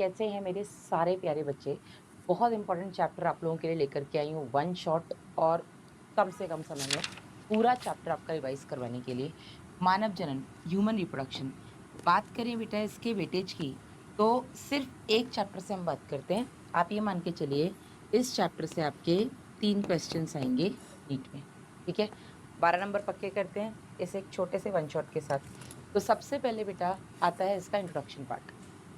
कैसे हैं मेरे सारे प्यारे बच्चे? बहुत इंपॉर्टेंट चैप्टर आप लोगों के लिए लेकर के आई हूँ वन शॉट और कम से कम समय में पूरा चैप्टर आपका रिवाइज़ करवाने के लिए। मानव जनन, ह्यूमन रिप्रोडक्शन। बात करें बेटा इसके वेटेज की, तो सिर्फ़ एक चैप्टर से हम बात करते हैं। आप ये मान के चलिए इस चैप्टर से आपके 3 क्वेश्चन्स आएँगे नीट में, ठीक है? 12 नंबर पक्के करते हैं इस एक छोटे से वन शॉट के साथ। तो सबसे पहले बेटा आता है इसका इंट्रोडक्शन पार्ट।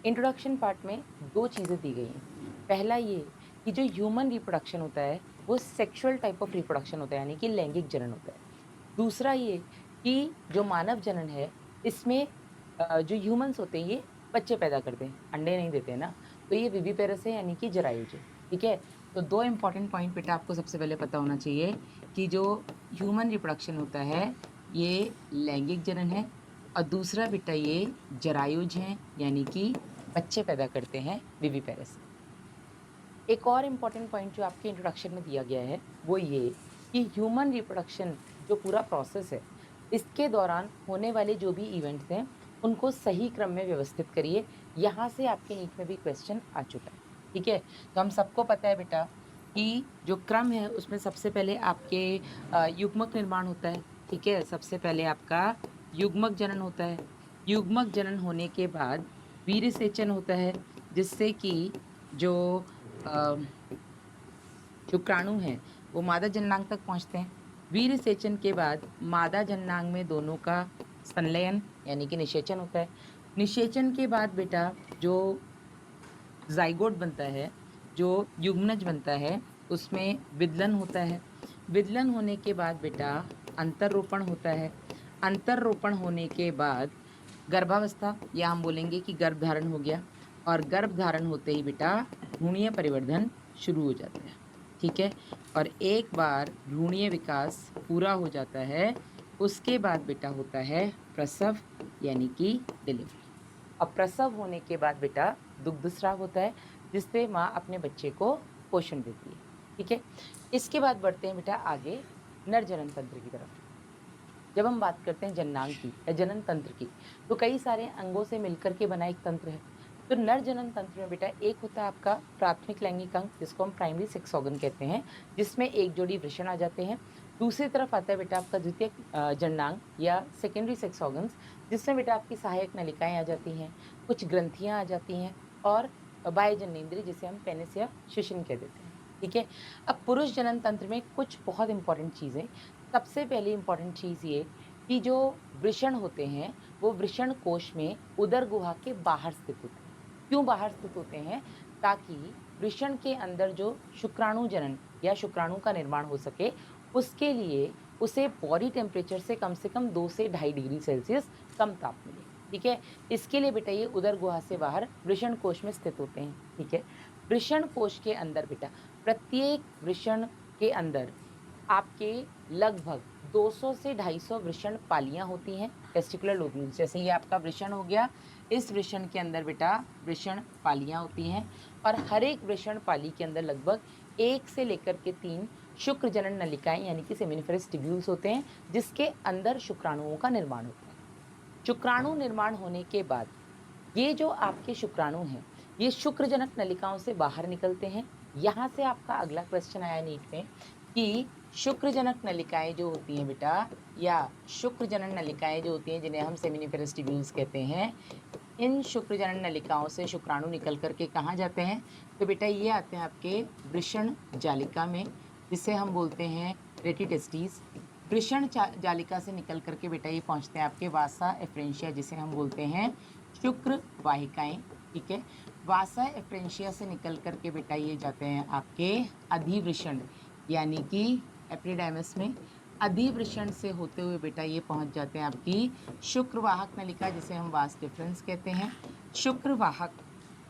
इंट्रोडक्शन पार्ट में 2 चीज़ें दी गई हैं। पहला ये कि जो ह्यूमन रिप्रोडक्शन होता है, वो सेक्सुअल टाइप ऑफ रिप्रोडक्शन होता है, यानी कि लैंगिक जनन होता है। दूसरा ये कि जो मानव जनन है, इसमें जो ह्यूमन्स होते हैं, ये बच्चे पैदा करते हैं, अंडे नहीं देते हैं ना। तो ये विविपेरस है, यानी कि जरायुज है, ठीक है? तो 2 इम्पोर्टेंट पॉइंट बेटा आपको सबसे पहले पता होना चाहिए कि जो ह्यूमन रिप्रोडक्शन होता है, ये लैंगिक जनन है और दूसरा बेटा ये जरायुज हैं, यानी कि बच्चे पैदा करते हैं विविपेरस से। एक और इम्पोर्टेंट पॉइंट जो आपके इंट्रोडक्शन में दिया गया है, वो ये कि ह्यूमन रिप्रोडक्शन जो पूरा प्रोसेस है, इसके दौरान होने वाले जो भी इवेंट्स हैं, उनको सही क्रम में व्यवस्थित करिए। यहाँ से आपके नीट में भी क्वेश्चन आ चुका है, ठीक है? तो हम सबको पता है बेटा कि जो क्रम है, उसमें सबसे पहले आपके युग्मक निर्माण होता है, ठीक है? सबसे पहले आपका युग्मक जनन होता है। युग्मक जनन होने के बाद वीर्यसेचन होता है, जिससे कि जो अ, शुक्राणु हैं, वो मादा जननांग तक पहुँचते हैं। वीर्यसेचन के बाद मादा जननांग में दोनों का संलयन यानी कि निषेचन होता है। निषेचन के बाद बेटा जो ज़ाइगोट बनता है, जो युग्मनज बनता है, उसमें विदलन होता है। विदलन होने के बाद बेटा अंतररोपण होता है। अंतररोपण होने के बाद गर्भावस्था या हम बोलेंगे कि गर्भधारण हो गया और गर्भधारण होते ही बेटा भ्रूणीय परिवर्धन शुरू हो जाता है, ठीक है? और एक बार भ्रूणीय विकास पूरा हो जाता है, उसके बाद बेटा होता है प्रसव यानी कि डिलीवरी। अब प्रसव होने के बाद बेटा दुग्धस्राव होता है, जिससे माँ अपने बच्चे को पोषण देती है, ठीक है? इसके बाद बढ़ते हैं बेटा आगे नर जनन तंत्र की तरफ। जब हम बात करते हैं जननांग की या जनन तंत्र की, तो कई सारे अंगों से मिलकर के बना एक तंत्र है। तो नर जनन तंत्र में बेटा एक होता है आपका प्राथमिक लैंगिक अंग, जिसको हम प्राइमरी सेक्स ऑर्गन कहते हैं, जिसमें एक जोड़ी वृषण आ जाते हैं। दूसरी तरफ आता है बेटा आपका द्वितीयक जननांग या सेकेंडरी सेक्स ऑर्गन्स, जिसमें बेटा आपकी सहायक नलिकाएँ आ जाती हैं, कुछ ग्रंथियाँ आ जाती हैं और बाह्य जननेंद्रिय, जिसे हम पेनिस या शिश्न कह देते हैं, ठीक है? अब पुरुष जनन तंत्र में कुछ बहुत इंपॉर्टेंट चीज़ें। सबसे पहली इम्पोर्टेंट चीज़ ये कि जो वृषण होते हैं, वो वृषण कोश में उदर गुहा के बाहर स्थित होते हैं। क्यों बाहर स्थित होते हैं? ताकि वृषण के अंदर जो शुक्राणु जनन या शुक्राणु का निर्माण हो सके, उसके लिए उसे बॉडी टेम्परेचर से कम 2 से ढाई डिग्री सेल्सियस कम ताप मिले, ठीक है? इसके लिए बेटा ये उदर गुहा से बाहर वृषण कोश में स्थित होते हैं, ठीक है? वृषण कोश के अंदर बेटा प्रत्येक वृषण के अंदर आपके लगभग 200 से 250 वृषण पालियाँ होती हैं, टेस्टिकुलर लोब्यूल्स। जैसे ये आपका वृषण हो गया, इस वृषण के अंदर बेटा वृषण पालियाँ होती हैं और हर एक वृषण पाली के अंदर लगभग 1 से लेकर के 3 शुक्र जनन नलिकाएँ यानी कि सेमिनिफेरस ट्यूब्यूल्स होते हैं, जिसके अंदर शुक्राणुओं का निर्माण होता है। शुक्राणु निर्माण होने के बाद ये जो आपके शुक्राणु हैं, ये शुक्रजनक नलिकाओं से बाहर निकलते हैं। यहाँ से आपका अगला क्वेश्चन आया नीट में कि शुक्रजनक नलिकाएँ जो होती हैं बेटा या शुक्रजनन नलिकाएँ जो होती हैं, जिन्हें हम सेमिनिफेरस ट्यूब्यूल्स कहते हैं, इन शुक्रजनन नलिकाओं से शुक्राणु निकल कर के कहाँ जाते हैं? तो बेटा ये आते हैं आपके वृषण जालिका में, जिसे हम बोलते हैं रेटिटेस्टिस। वृषण जालिका से निकल कर के बेटा ये पहुँचते हैं आपके वासा एफ्रेंशिया, जिसे हम बोलते हैं शुक्र वाहिकाएँ, ठीक है? वासा एफ्रेंशिया से निकल कर के बेटा ये जाते हैं आपके अधिवृषण यानी कि एपिडाइमिस में। अधिवृषण से होते हुए बेटा ये पहुंच जाते हैं आपकी शुक्रवाहक नलिका, जिसे हम वास डिफरेंस कहते हैं। शुक्रवाहक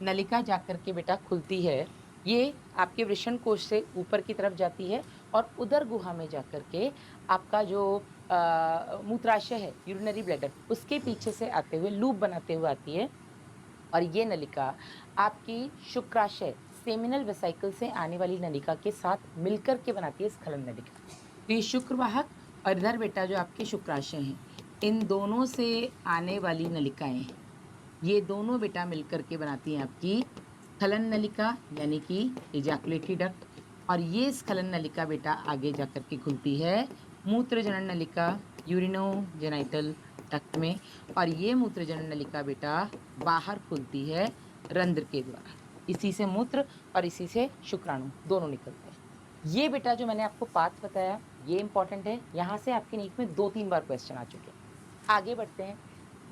नलिका जाकर के बेटा खुलती है, ये आपके वृषण कोश से ऊपर की तरफ जाती है और उदर गुहा में जाकर के आपका जो मूत्राशय है, यूरिनरी ब्लैडर, उसके पीछे से आते हुए लूप बनाते हुए आती है और ये नलिका आपकी शुक्राशय सेमिनल वेसिकल से आने वाली नलिका के साथ मिलकर के बनाती है स्खलन नलिका। तो ये शुक्रवाहक और इधर बेटा जो आपके शुक्राशय हैं, इन दोनों से आने वाली नलिकाएँ ये दोनों बेटा मिलकर के बनाती हैं आपकी स्खलन नलिका यानी कि इजैकुलेटरी डक्ट, और ये स्खलन नलिका बेटा आगे जाकर के खुलती है मूत्र जनन नलिका यूरिनोजेनाइटल डक्ट में, और ये मूत्र जनन नलिका बेटा बाहर खुलती है रंध्र के द्वारा। इसी से मूत्र और इसी से शुक्राणु दोनों निकलते हैं। ये बेटा जो मैंने आपको पाथ बताया ये इंपॉर्टेंट है, यहाँ से आपके नीट में 2-3 बार क्वेश्चन आ चुके हैं। आगे बढ़ते हैं।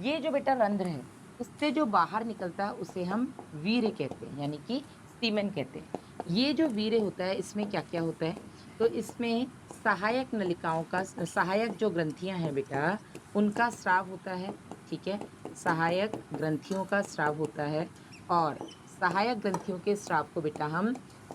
ये जो बेटा रंध्र है इससे जो बाहर निकलता है उसे हम वीर्य कहते हैं यानी कि सीमेन कहते हैं। ये जो वीर्य होता है इसमें क्या क्या होता है, तो इसमें सहायक नलिकाओं का सहायक जो ग्रंथियां हैं बेटा उनका स्राव होता है, ठीक है, सहायक ग्रंथियों का स्राव होता है, और सहायक ग्रंथियों के स्राव को बेटा हम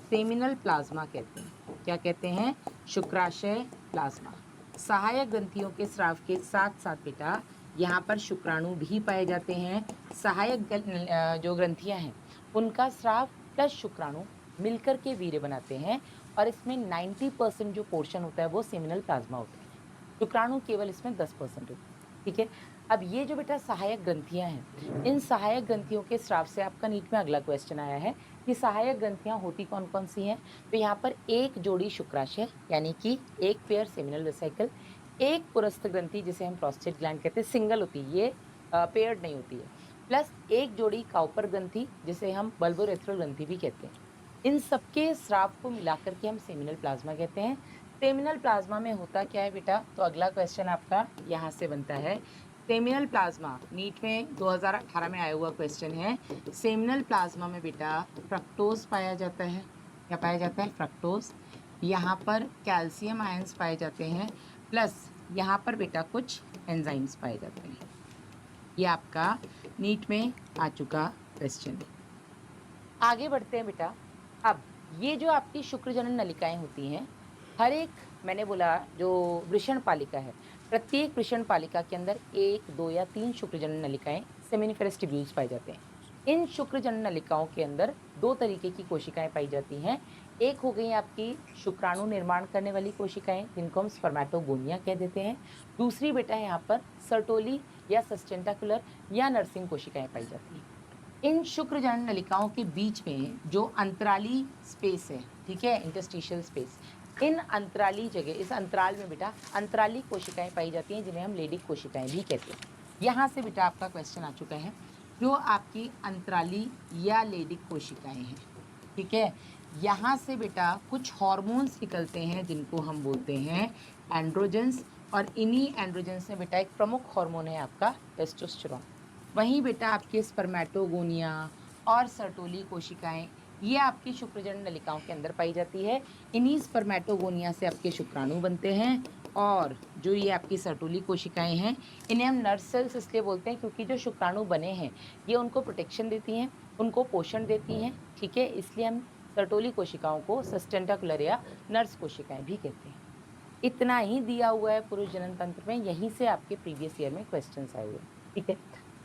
सेमिनल प्लाज्मा कहते हैं। क्या कहते हैं? शुक्राशय प्लाज्मा। सहायक ग्रंथियों के स्राव के साथ साथ बेटा यहाँ पर शुक्राणु भी पाए जाते हैं। सहायक जो ग्रंथियां हैं उनका स्राव प्लस शुक्राणु मिलकर के वीर्य बनाते हैं, और इसमें 90% जो पोर्शन होता है वो सेमिनल प्लाज्मा होता है, शुक्राणु केवल इसमें 10% होते हैं, ठीक है। अब ये जो बेटा सहायक ग्रंथियां हैं इन सहायक ग्रंथियों के स्राव से आपका नीट में अगला क्वेश्चन आया है कि सहायक ग्रंथियां होती कौन कौन सी हैं, तो यहाँ पर एक जोड़ी शुक्राशय यानी कि एक पेयर सेमिनल वेसिकल, एक पुरस्थ ग्रंथि जिसे हम प्रोस्टेट ग्लैंड कहते हैं, सिंगल होती है ये, पेयर्ड नहीं होती है, प्लस एक जोड़ी काउपर ग्रंथि जिसे हम बल्बोरेथ्रल ग्रंथि भी कहते हैं। इन सबके स्राव को मिलाकर के हम सेमिनल प्लाज्मा कहते हैं। सेमिनल प्लाज्मा में होता क्या है बेटा, तो अगला क्वेश्चन आपका यहाँ से बनता है। सेमिनल प्लाज्मा नीट में 2018 में आया हुआ क्वेश्चन है। सेमिनल प्लाज्मा में बेटा फ्रक्टोज पाया जाता है। क्या पाया जाता है? फ्रक्टोज। यहाँ पर कैल्शियम आयंस पाए जाते हैं, प्लस यहाँ पर बेटा कुछ एंजाइम्स पाए जाते हैं। ये आपका नीट में आ चुका क्वेश्चन है। आगे बढ़ते हैं बेटा। अब ये जो आपकी शुक्रजनन नलिकाएं होती हैं, हर एक, मैंने बोला जो वृषण पालिका है, प्रत्येक वृषण पालिका के अंदर 1, 2 या 3 शुक्रजनन नलिकाएं सेमिनिफेरस ट्यूब्यूल्स पाए जाते हैं। इन शुक्रजनन नलिकाओं के अंदर 2 तरीके की कोशिकाएं पाई जाती हैं। एक हो गई आपकी शुक्राणु निर्माण करने वाली कोशिकाएं जिनको हम स्पर्मेटोगोनिया कह देते हैं। दूसरी बेटा यहाँ पर सर्टोली या सस्टेंटाकुलर या नर्सिंग कोशिकाएं पाई जाती हैं। इन शुक्रजनन नलिकाओं के बीच में जो अंतराली स्पेस है, ठीक है, इंटरस्टिशियल स्पेस, इन अंतराली जगह, इस अंतराल में बेटा अंतराली कोशिकाएं पाई जाती हैं जिन्हें हम लेडिक कोशिकाएं भी कहते हैं। यहाँ से बेटा आपका क्वेश्चन आ चुका है, जो आपकी अंतराली या लेडिक कोशिकाएं हैं, ठीक है, यहाँ से बेटा कुछ हॉर्मोन्स निकलते हैं जिनको हम बोलते हैं एंड्रोजेंस, और इन्हीं एंड्रोजेंस में बेटा एक प्रमुख हार्मोन है आपका टेस्टोस्टेरोन। वहीं बेटा आपके स्पर्मेटोगोनिया और सर्टोली कोशिकाएं ये आपकी शुक्रजनन नलिकाओं के अंदर पाई जाती है। इन्हीं स्पर्मेटोगोनिया से आपके शुक्राणु बनते हैं, और जो ये आपकी सर्टोली कोशिकाएं हैं इन्हें हम नर्व सेल्स इसलिए बोलते हैं क्योंकि जो शुक्राणु बने हैं ये उनको प्रोटेक्शन देती हैं, उनको पोषण देती हैं, ठीक है, इसलिए हम सर्टोली कोशिकाओं को सस्टेंटाकुलर या नर्स कोशिकाएं भी कहते हैं। इतना ही दिया हुआ है पुरुष जनन तंत्र में, यहीं से आपके प्रीवियस ईयर में क्वेश्चंस आए हुए हैं, ठीक है।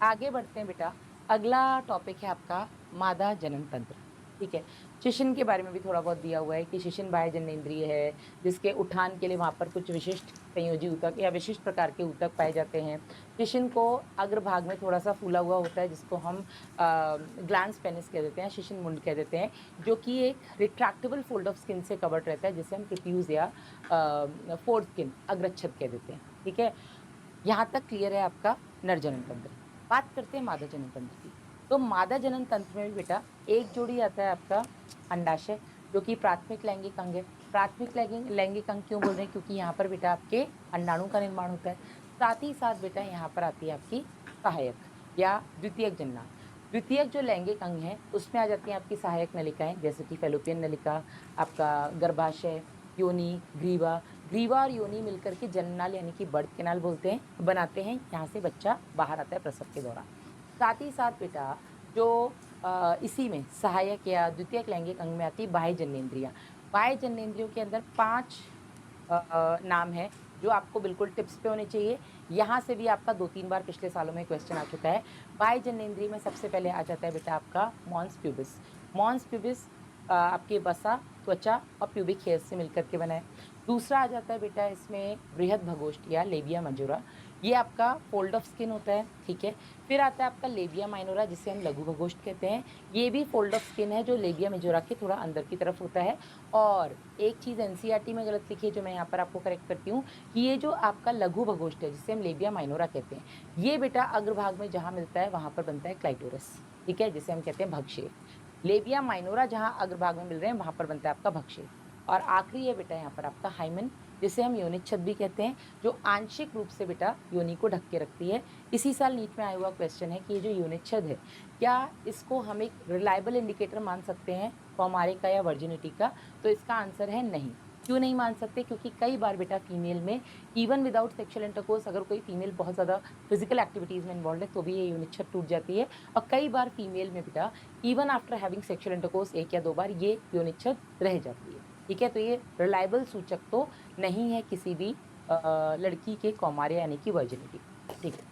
आगे बढ़ते हैं बेटा। अगला टॉपिक है आपका मादा जनन तंत्र, ठीक है। शिशन के बारे में भी थोड़ा बहुत दिया हुआ है कि शिशन बाह्य जननेंद्रिय है जिसके उठान के लिए वहाँ पर कुछ विशिष्ट संयोजी ऊतक या विशिष्ट प्रकार के ऊतक पाए जाते हैं। शिशन को अग्रभाग में थोड़ा सा फूला हुआ होता है जिसको हम ग्लैंस पेनिस कह देते हैं, शिशन मुंड कह देते हैं, जो कि एक रिट्रैक्टेबल फोल्ड ऑफ स्किन से कवर्ड रहता है जिसे हम प्रोट्यूज या फोर्थ स्किन अग्रच्छद कह देते हैं, ठीक है। यहाँ तक क्लियर है आपका नर जनन तंत्र। बात करते हैं मादा जनन तंत्र की। तो मादा जनन तंत्र में भी बेटा एक जोड़ी आता है आपका अंडाशय, जो कि प्राथमिक लैंगिक अंग है। प्राथमिक लैंगिक अंग क्यों बोल रहे हैं? क्योंकि यहाँ पर बेटा आपके अंडाणु का निर्माण होता है। साथ ही साथ बेटा यहाँ पर आती है आपकी सहायक या द्वितीयक जननांग। द्वितीयक जो लैंगिक अंग है उसमें आ जाती हैं आपकी सहायक नलिकाएं, जैसे कि फैलोपियन नलिका, आपका गर्भाशय, योनि, ग्रीवा। ग्रीवा और योनि मिलकर के जननाल यानी कि बर्थ कैनाल बोलते हैं, बनाते हैं, यहाँ से बच्चा बाहर आता है प्रसव के दौरान। साथ ही साथ बेटा जो इसी में सहायक या द्वितीयक लैंगिक अंग में आती है बाह्य जननेंद्रियां। बाह्य जननेंद्रियों के अंदर 5 नाम है जो आपको बिल्कुल टिप्स पे होने चाहिए। यहाँ से भी आपका 2-3 बार पिछले सालों में क्वेश्चन आ चुका है। बाह्य जननेंद्रिय में सबसे पहले आ जाता है बेटा आपका मॉन्स प्यूबिस। मॉन्स प्यूबिस आपके वसा, त्वचा और प्यूबिक हेयर से मिलकर के बना है। दूसरा आ जाता है बेटा इसमें बृहद भगोष्ठ या लेबिया मजूरा। ये आपका फोल्ड ऑफ स्किन होता है, ठीक है। फिर आता है आपका लेबिया माइनोरा जिसे हम लघु भगोष्ठ कहते हैं। ये भी फोल्ड ऑफ स्किन है जो लेबिया मेजोरा के थोड़ा अंदर की तरफ होता है। और एक चीज़ एनसीईआरटी में गलत लिखी है जो मैं यहाँ पर आपको करेक्ट करती हूँ कि ये जो आपका लघु भगोष्ठ है जिसे हम लेबिया माइनोरा कहते हैं, ये बेटा अग्रभाग में जहाँ मिलता है वहाँ पर बनता है क्लाइटोरस, ठीक है, जिसे हम कहते हैं भक्षेप। लेबिया माइनोरा जहाँ अग्रभाग में मिल रहे हैं वहाँ पर बनता है आपका भक्षेप। और आखिरी है बेटा यहाँ पर आपका हाइमन जिसे हम योनिक छद भी कहते हैं, जो आंशिक रूप से बेटा योनि को ढक के रखती है। इसी साल नीट में आया हुआ क्वेश्चन है कि ये जो योनिक छद है, क्या इसको हम एक रिलायबल इंडिकेटर मान सकते हैं कौमारे का या वर्जिनिटी का? तो इसका आंसर है नहीं। क्यों नहीं मान सकते? क्योंकि कई बार बेटा फीमेल में इवन विदाउट सेक्सुअल इंटरकोर्स अगर कोई फीमेल बहुत ज़्यादा फिजिकल एक्टिविटीज़ में इन्वॉल्व है तो भी ये योनिक छद टूट जाती है। और कई बार फीमेल में बेटा even after having sexual intercourse 1 या 2 बार ये योनिक छद रह जाती है, ठीक है। तो ये रिलायबल सूचक तो नहीं है किसी भी लड़की के कौमार्य यानी कि वर्जिनिटी, ठीक है।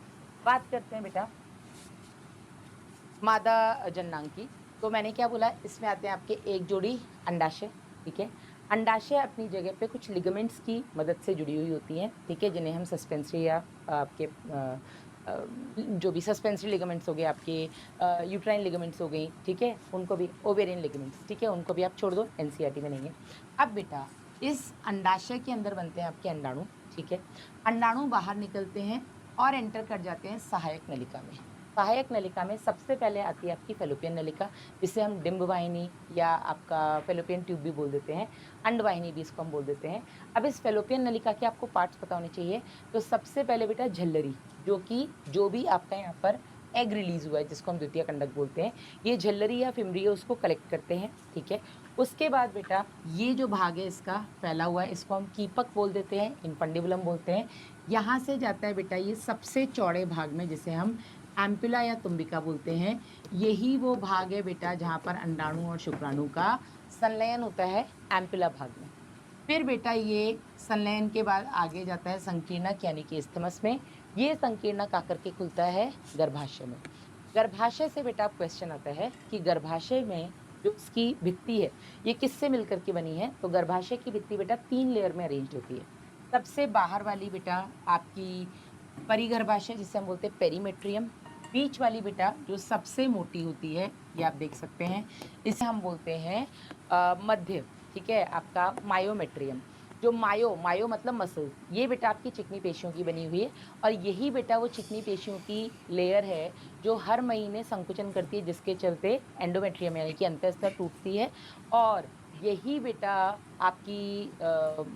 बात करते हैं बेटा मादा जननांग की। तो मैंने क्या बोला, इसमें आते हैं आपके एक जोड़ी अंडाशय, ठीक है। अंडाशय अपनी जगह पे कुछ लिगामेंट्स की मदद से जुड़ी हुई होती हैं, ठीक है, जिन्हें हम सस्पेंसरी या आपके जो भी सस्पेंसरी लिगामेंट्स हो गए आपके यूट्राइन लिगामेंट्स हो गई, ठीक है, उनको भी ओवेरियन लिगामेंट्स, ठीक है, उनको भी आप छोड़ दो, एनसीईआरटी में नहीं है। अब बेटा इस अंडाशय के अंदर बनते हैं आपके अंडाणु, ठीक है। अंडाणु बाहर निकलते हैं और एंटर कर जाते हैं सहायक नलिका में। सहायक नलिका में सबसे पहले आती है आपकी फेलोपियन नलिका जिसे हम डिंब वाहिनी या आपका फेलोपियन ट्यूब भी बोल देते हैं, अंडवाहिनी भी इसको हम बोल देते हैं। अब इस फेलोपियन नलिका के आपको पार्ट्स पता होने चाहिए। तो सबसे पहले बेटा झल्लरी, जो भी आपका यहाँ पर एग रिलीज हुआ है जिसको हम द्वितीय कंडक बोलते हैं, ये झल्लरी या फिमरी है उसको कलेक्ट करते हैं, ठीक है। उसके बाद बेटा ये जो भाग है इसका फैला हुआ है इसको हम कीपक बोल देते हैं, इनफंडिबुलम बोलते हैं। यहाँ से जाता है बेटा ये सबसे चौड़े भाग में जिसे हम एम्पुला या तुम्बिका बोलते हैं। यही वो भाग है बेटा जहाँ पर अंडाणु और शुक्राणु का संलयन होता है, एम्पुला भाग में। फिर बेटा ये संलयन के बाद आगे जाता है संकीर्णक यानी कि इस्थमस में। ये संकीर्णक आकर के खुलता है गर्भाशय में। गर्भाशय से बेटा क्वेश्चन आता है कि गर्भाशय में जो इसकी भित्ति है ये किससे मिलकर के बनी है? तो गर्भाशय की भित्ति बेटा 3 लेयर में अरेंज होती है। सबसे बाहर वाली बेटा आपकी परिगर्भाशय जिसे हम बोलते हैं पेरीमेट्रियम। बीच वाली बेटा जो सबसे मोटी होती है ये आप देख सकते हैं, इसे हम बोलते हैं मध्य, ठीक है, आपका मायोमेट्रियम। जो मायो मतलब मसल्स, ये बेटा आपकी चिकनी पेशियों की बनी हुई है। और यही बेटा वो चिकनी पेशियों की लेयर है जो हर महीने संकुचन करती है जिसके चलते एंडोमेट्रियम यानी कि अंतःस्तर टूटती है। और यही बेटा आपकी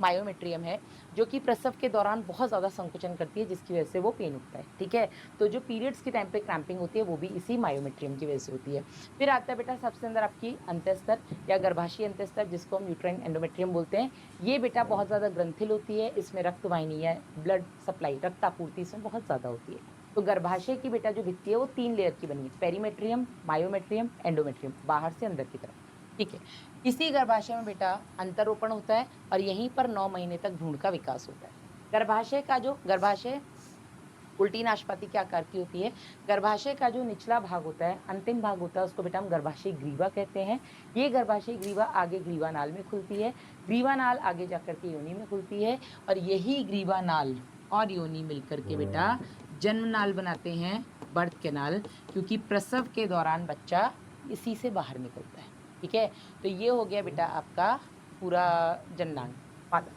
मायोमेट्रियम है जो कि प्रसव के दौरान बहुत ज़्यादा संकुचन करती है जिसकी वजह से वो पेन उठता है, ठीक है। तो जो पीरियड्स के टाइम पे क्रैम्पिंग होती है वो भी इसी मायोमेट्रियम की वजह से होती है। फिर आता है बेटा सबसे अंदर आपकी अंतःस्तर या गर्भाशयी अंतःस्तर जिसको हम यूट्राइन एंडोमेट्रियम बोलते हैं। ये बेटा बहुत ज़्यादा ग्रंथिल होती है, इसमें रक्त वाहिनी या ब्लड सप्लाई रक्त आपूर्ति इसमें बहुत ज़्यादा होती है। तो गर्भाशय की बेटा जो भित्ति है वो 3 लेयर की बनी है, पेरीमेट्रियम, मायोमेट्रियम, एंडोमेट्रियम, बाहर से अंदर की तरफ, ठीक है। इसी गर्भाशय में बेटा अंतरोपण होता है और यहीं पर 9 महीने तक भ्रूण का विकास होता है। गर्भाशय उल्टी नाशपाती के आकार की होती है। गर्भाशय का जो निचला भाग होता है, अंतिम भाग होता है, उसको बेटा हम गर्भाशय ग्रीवा कहते हैं। ये गर्भाशय ग्रीवा आगे ग्रीवानाल में खुलती है, ग्रीवानाल आगे जाकर के योनि में खुलती है और यही ग्रीवानाल और योनि मिलकर के बेटा जन्मनाल बनाते हैं, बर्थ कैनाल, क्योंकि प्रसव के दौरान बच्चा इसी से बाहर निकलता है, ठीक है। तो ये हो गया बेटा आपका पूरा जननांग मादा।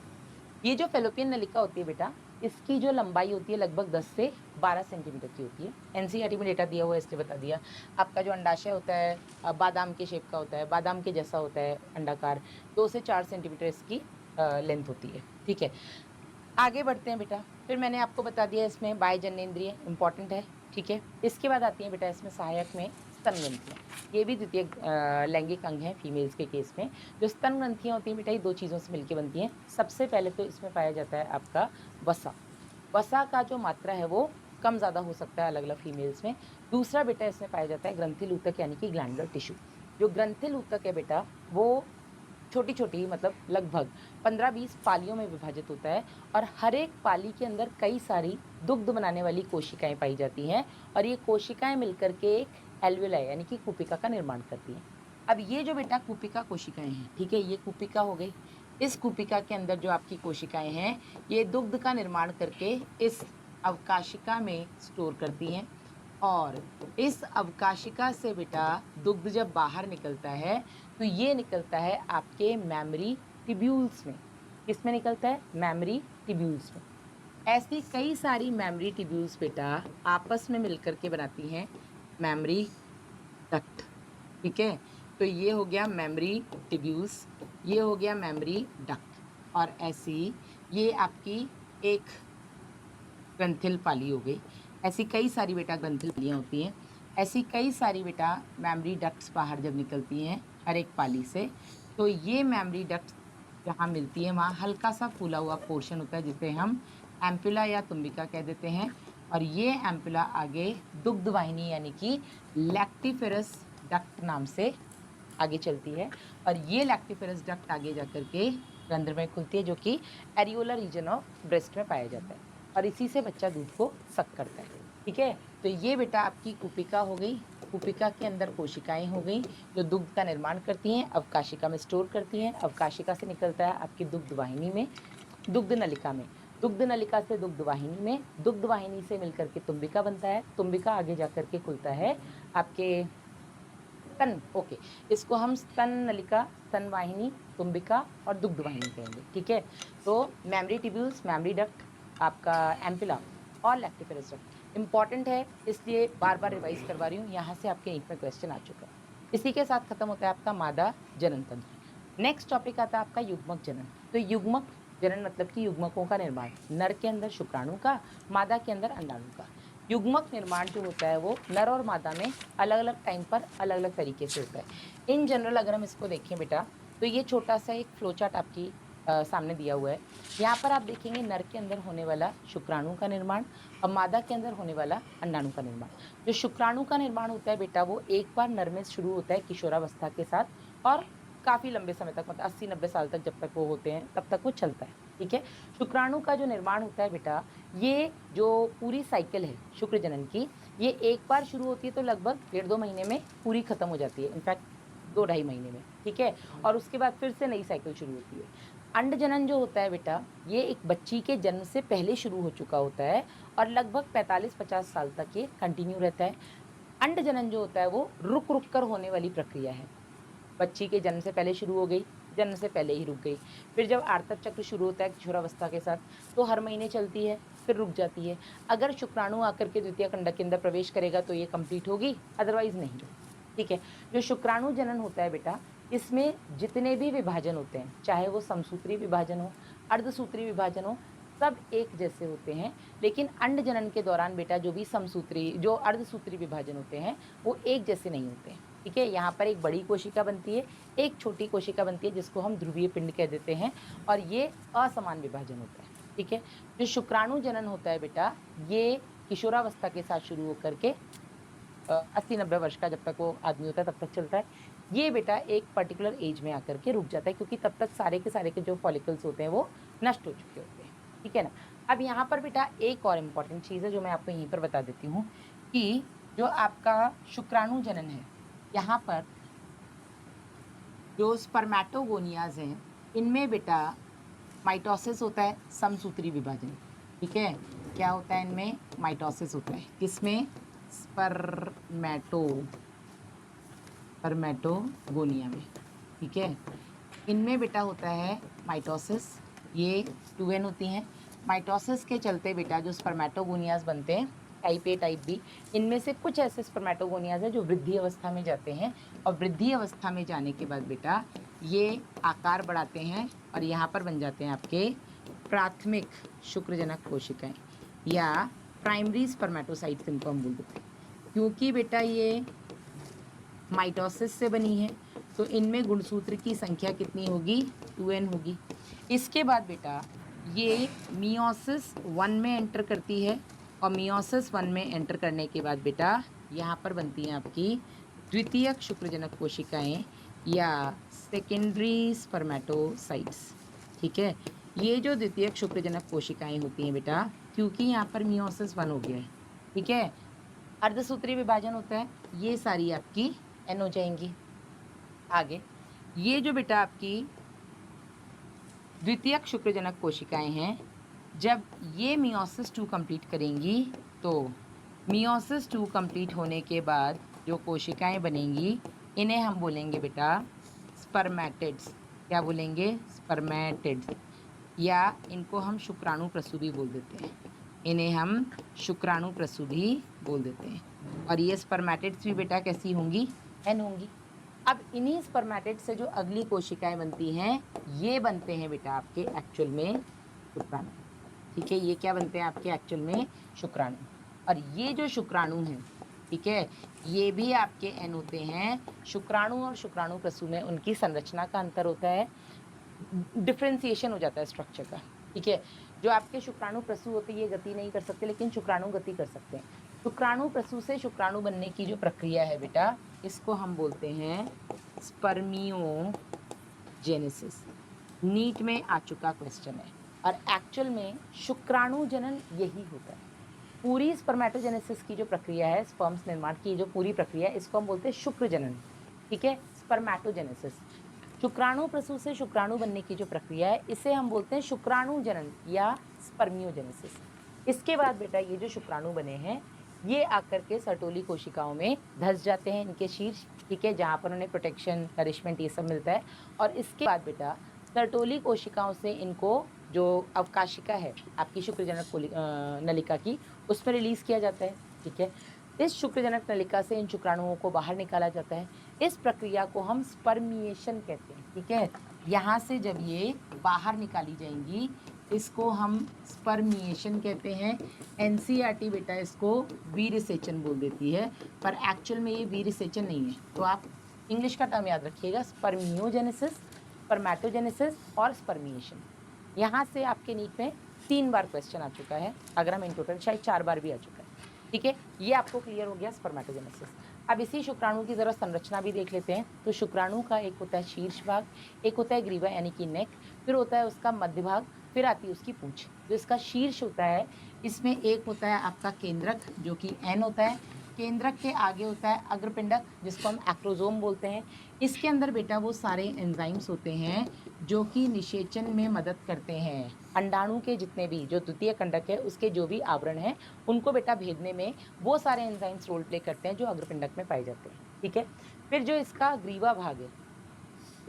ये जो फेलोपियन नलिका होती है बेटा, इसकी जो लंबाई होती है लगभग 10 से 12 सेंटीमीटर की होती है। एनसीईआरटी में डेटा दिया हुआ है इसलिए बता दिया। आपका जो अंडाशय होता है बादाम के शेप का होता है, बादाम के जैसा होता है अंडाकार, 2 से 4 सेंटीमीटर इसकी लेंथ होती है, ठीक है। आगे बढ़ते हैं बेटा। फिर मैंने आपको बता दिया इसमें बाह्य जननेंद्रिय इंपॉर्टेंट है, ठीक है। इसके बाद आती है बेटा इसमें सहायक में स्तन ग्रंथियाँ। ये भी द्वितीय लैंगिक अंग है फीमेल्स के केस में। जो स्तन ग्रंथियाँ होती हैं बेटा ये 2 चीज़ों से मिलके बनती हैं। सबसे पहले तो इसमें पाया जाता है आपका वसा। वसा का जो मात्रा है वो कम ज़्यादा हो सकता है अलग-अलग फीमेल्स में। दूसरा बेटा इसमें पाया जाता है ग्रंथिल ऊतक यानी कि ग्लैंडुलर टिश्यू। जो ग्रंथिल ऊतक है बेटा वो छोटी-छोटी मतलब लगभग 15-20 पालियों में विभाजित होता है और हर एक पाली के अंदर कई सारी दुग्ध बनाने वाली कोशिकाएं पाई जाती हैं और ये कोशिकाएं मिलकर के एक एल्वेलाई यानी कि कूपिका का निर्माण करती हैं। अब ये जो बेटा कूपिका कोशिकाएं हैं, ठीक है, ये कूपिका हो गई। इस कूपिका के अंदर जो आपकी कोशिकाएं हैं ये दुग्ध का निर्माण करके इस अवकाशिका में स्टोर करती हैं और इस अवकाशिका से बेटा दुग्ध जब बाहर निकलता है तो ये निकलता है आपके मेमोरी ट्यूब्यूल्स में। किसमें निकलता है? मेमोरी ट्यूब्यूल्स में। ऐसी कई सारी मेमोरी ट्यूब्यूल्स बेटा आपस में मिलकर के बनाती हैं मेमोरी डक्ट। ठीक है, तो ये हो गया मेमोरी ट्यूब्यूल्स, ये हो गया मेमोरी डक्ट, और ऐसी ये आपकी एक ग्रंथिल पाली हो गई। ऐसी कई सारी बेटा ग्रंथिल पालियाँ होती हैं। ऐसी कई सारी बेटा मेमोरी डक्ट्स बाहर जब निकलती हैं हर एक पाली से, तो ये मेमोरी डक्ट्स जहाँ मिलती है वहाँ हल्का सा फूला हुआ पोर्शन होता है जिसे हम एम्पुला या तुम्बिका कह देते हैं, और ये एम्पुला आगे दुग्ध वाहिनी यानी कि लैक्टिफेरस डक्ट नाम से आगे चलती है, और ये लैक्टिफेरस डक्ट आगे जाकर के रंध्र में खुलती है जो कि एरियोलर रीजन ऑफ ब्रेस्ट में पाया जाता है, और इसी से बच्चा दूध को सक करता है। ठीक है, तो ये बेटा आपकी कुपिका हो गई। कुपिका के अंदर कोशिकाएं हो गई जो दुग्ध का निर्माण करती हैं, अवकाशिका में स्टोर करती हैं, अवकाशिका से निकलता है आपकी दुग्ध वाहिनी में, दुग्ध नलिका में, दुग्ध नलिका से दुग्ध वाहिनी में, दुग्ध वाहिनी से मिलकर के तुम्बिका बनता है, तुम्बिका आगे जाकर के खुलता है आपके स्तन। ओके, इसको हम स्तन नलिका, स्तन वाहिनी, तुम्बिका और दुग्ध वाहिनी कहेंगे। ठीक है, तो मेमोरी ट्यूब्यूल्स, मेमोरी डक्ट, आपका एम्पुला और लैक्टिफेरस डक्ट इंपॉर्टेंट है, इसलिए बार बार रिवाइज करवा रही हूँ। यहाँ से आपके इंक में क्वेश्चन आ चुका है। इसी के साथ खत्म होता है आपका मादा जनन तंत्र। नेक्स्ट टॉपिक आता है आपका युग्मक जनन। तो युग्मक जनन मतलब कि युग्मकों का निर्माण, नर के अंदर शुक्राणु का, मादा के अंदर अंडाणु का। युग्मक निर्माण जो होता है वो नर और मादा में अलग अलग टाइम पर अलग अलग तरीके से होता है। इन जनरल अगर हम इसको देखें बेटा, तो ये छोटा सा एक फ्लो चार्ट आपकी सामने दिया हुआ है। यहाँ पर आप देखेंगे नर के अंदर होने वाला शुक्राणु का निर्माण और मादा के अंदर होने वाला अंडाणु का निर्माण। जो शुक्राणु का निर्माण होता है बेटा वो एक बार नर में शुरू होता है किशोरावस्था के साथ, और काफी लंबे समय तक, मतलब 80-90 साल तक जब तक वो होते हैं तब तक वो चलता है। ठीक है, शुक्राणु का जो निर्माण होता है बेटा, ये जो पूरी साइकिल है शुक्र जनन की, ये एक बार शुरू होती है तो लगभग 1.5-2 महीने में पूरी खत्म हो जाती है, इनफैक्ट 2-2.5 महीने में। ठीक है, और उसके बाद फिर से नई साइकिल शुरू होती है। अंड जनन जो होता है बेटा, ये एक बच्ची के जन्म से पहले शुरू हो चुका होता है और लगभग 45-50 साल तक ये कंटिन्यू रहता है। अंड जनन जो होता है वो रुक रुक कर होने वाली प्रक्रिया है। बच्ची के जन्म से पहले शुरू हो गई, जन्म से पहले ही रुक गई। फिर जब आर्तव चक्र शुरू होता है किशोरावस्था के साथ, तो हर महीने चलती है, फिर रुक जाती है। अगर शुक्राणु आकर के द्वितीय कंडक के अंदर प्रवेश करेगा तो ये कंप्लीट होगी, अदरवाइज नहीं। ठीक है, जो शुक्राणु जनन होता है बेटा, इसमें जितने भी विभाजन होते हैं, चाहे वो समसूत्री विभाजन हो, अर्धसूत्री विभाजन हो, सब एक जैसे होते हैं। लेकिन अंड जनन के दौरान बेटा जो भी समसूत्री, जो अर्धसूत्री विभाजन होते हैं, वो एक जैसे नहीं होते हैं। ठीक है, यहाँ पर एक बड़ी कोशिका बनती है, एक छोटी कोशिका बनती है जिसको हम ध्रुवीय पिंड कह देते हैं, और ये असमान विभाजन होता है। ठीक है, जो शुक्राणु जनन होता है बेटा, ये किशोरावस्था के साथ शुरू होकर के 80-90 वर्ष का जब तक वो आदमी होता है तब तक चलता है। ये बेटा एक पर्टिकुलर एज में आकर के रुक जाता है, क्योंकि तब तक सारे के सारे के जो फॉलिकल्स होते हैं वो नष्ट हो चुके होते हैं। ठीक है ना। अब यहाँ पर बेटा एक और इम्पॉर्टेंट चीज़ है जो मैं आपको यहीं पर बता देती हूँ, कि जो आपका शुक्राणु जनन है, यहाँ पर जो स्पर्मेटोगोनियाज हैं, इनमें बेटा माइटोसिस होता है, समसूत्री विभाजन। ठीक है, क्या होता है इनमें? माइटोसिस होता है। किसमें? स्पर्मेटोगोनिया में। ठीक है, इनमें बेटा होता है माइटोसिस, ये 2n होती हैं। माइटोसिस के चलते बेटा जो स्पर्मेटोगोनियाज बनते हैं, टाइप ए टाइप बी, इनमें से कुछ ऐसे स्पर्मेटोगोनियाज हैं जो वृद्धि अवस्था में जाते हैं, और वृद्धि अवस्था में जाने के बाद बेटा ये आकार बढ़ाते हैं और यहाँ पर बन जाते हैं आपके प्राथमिक शुक्रजनक कोशिकाएं या प्राइमरी स्पर्मेटोसाइट्स, इनको हम बोल देते हैं। क्योंकि बेटा ये माइटोसिस से बनी है तो इनमें गुणसूत्र की संख्या कितनी होगी? 2n होगी। इसके बाद बेटा ये मियोसिस 1 में एंटर करती है, और मियोसिस 1 में एंटर करने के बाद बेटा यहाँ पर बनती हैं आपकी द्वितीयक शुक्रजनक कोशिकाएं या सेकेंडरी स्पर्मेटोसाइट्स। ठीक है, ये जो द्वितीयक शुक्रजनक कोशिकाएं होती हैं बेटा, क्योंकि यहाँ पर मियोसिस 1 हो गया है, ठीक है, अर्धसूत्री विभाजन होता है, ये सारी आपकी एन हो जाएंगी। आगे ये जो बेटा आपकी द्वितीयक शुक्रजनक कोशिकाएं हैं, जब ये मियोसिस 2 कंप्लीट करेंगी, तो मियोसिस 2 कंप्लीट होने के बाद जो कोशिकाएँ बनेंगी, इन्हें हम बोलेंगे बेटा स्पर्मैटिड्स। क्या बोलेंगे? स्पर्मैटिड्स, या इनको हम शुक्राणु प्रसू भी बोल देते हैं। इन्हें हम शुक्राणु प्रसू भी बोल देते हैं। और ये स्पर्मैटिड्स भी बेटा कैसी होंगी? एन होंगी। अब इन्हीं स्पर्मैटिड से जो अगली कोशिकाएँ बनती हैं, ये बनते हैं बेटा आपके एक्चुअल में शुक्राणु। ठीक है, ये क्या बनते हैं आपके एक्चुअल में? शुक्राणु। और ये जो शुक्राणु हैं, ठीक है, ये भी आपके एन होते हैं। शुक्राणु और शुक्राणु प्रसू में उनकी संरचना का अंतर होता है, डिफरेंशिएशन हो जाता है स्ट्रक्चर का। ठीक है, जो आपके शुक्राणु प्रसू होते हैं ये गति नहीं कर सकते, लेकिन शुक्राणु गति कर सकते हैं। शुक्राणु प्रसू से शुक्राणु बनने की जो प्रक्रिया है बेटा, इसको हम बोलते हैं स्पर्मियोजेनेसिस। नीट में आ चुका क्वेश्चन है, और एक्चुअल में शुक्राणु जनन यही होता है। पूरी स्पर्मेटोजेनेसिस की जो प्रक्रिया है, स्पर्म्स निर्माण की जो पूरी प्रक्रिया है, इसको हम बोलते हैं शुक्र जनन। ठीक है, स्पर्मेटोजेनेसिस। शुक्राणु प्रसूत से शुक्राणु बनने की जो प्रक्रिया है, इसे हम बोलते हैं शुक्राणु जनन या स्पर्मियोजेनेसिस। इसके बाद बेटा ये जो शुक्राणु बने हैं, ये आकर के सर्टोली कोशिकाओं में धस जाते हैं, इनके शीर्ष, ठीक है, जहाँ पर उन्हें प्रोटेक्शन, नरिशमेंट ये सब मिलता है। और इसके बाद बेटा सर्टोली कोशिकाओं से इनको जो अवकाशिका है आपकी शुक्रजनक नलिका की, उसमें रिलीज किया जाता है। ठीक है, इस शुक्रजनक नलिका से इन शुक्राणुओं को बाहर निकाला जाता है। इस प्रक्रिया को हम स्पर्मिएशन कहते हैं। ठीक है, यहाँ से जब ये बाहर निकाली जाएंगी, इसको हम स्पर्मिएशन कहते हैं। एनसीईआरटी बेटा इसको वीरसेचन बोल देती है, पर एक्चुअल में ये वीरसेचन नहीं है। तो आप इंग्लिश का टर्म याद रखिएगा, स्पर्मियोजेनेसिस, स्पर्मेटोजेनेसिस और स्पर्मिएशन। यहाँ से आपके नीट में 3 बार क्वेश्चन आ चुका है, अगर हम इन टोटल शायद 4 बार भी आ चुका है। ठीक है, ये आपको क्लियर हो गया स्पर्मेटोजेनेसिस। अब इसी शुक्राणु की ज़रा संरचना भी देख लेते हैं। तो शुक्राणु का एक होता है शीर्ष भाग, एक होता है ग्रीवा यानी कि नेक, फिर होता है उसका मध्य भाग, फिर आती है उसकी पूंछ। जो इसका शीर्ष होता है, इसमें एक होता है आपका केंद्रक जो कि एन होता है। केंद्रक के आगे होता है अग्रपिंडक जिसको हम एक्रोजोम बोलते हैं। इसके अंदर बेटा वो सारे एंजाइम्स होते हैं जो कि निषेचन में मदद करते हैं। अंडाणु के जितने भी जो द्वितीय कंडक है उसके जो भी आवरण है, उनको बेटा भेदने में वो सारे एंजाइम्स रोल प्ले करते हैं जो अग्रपिंडक में पाए जाते हैं। ठीक है, फिर जो इसका ग्रीवा भाग है,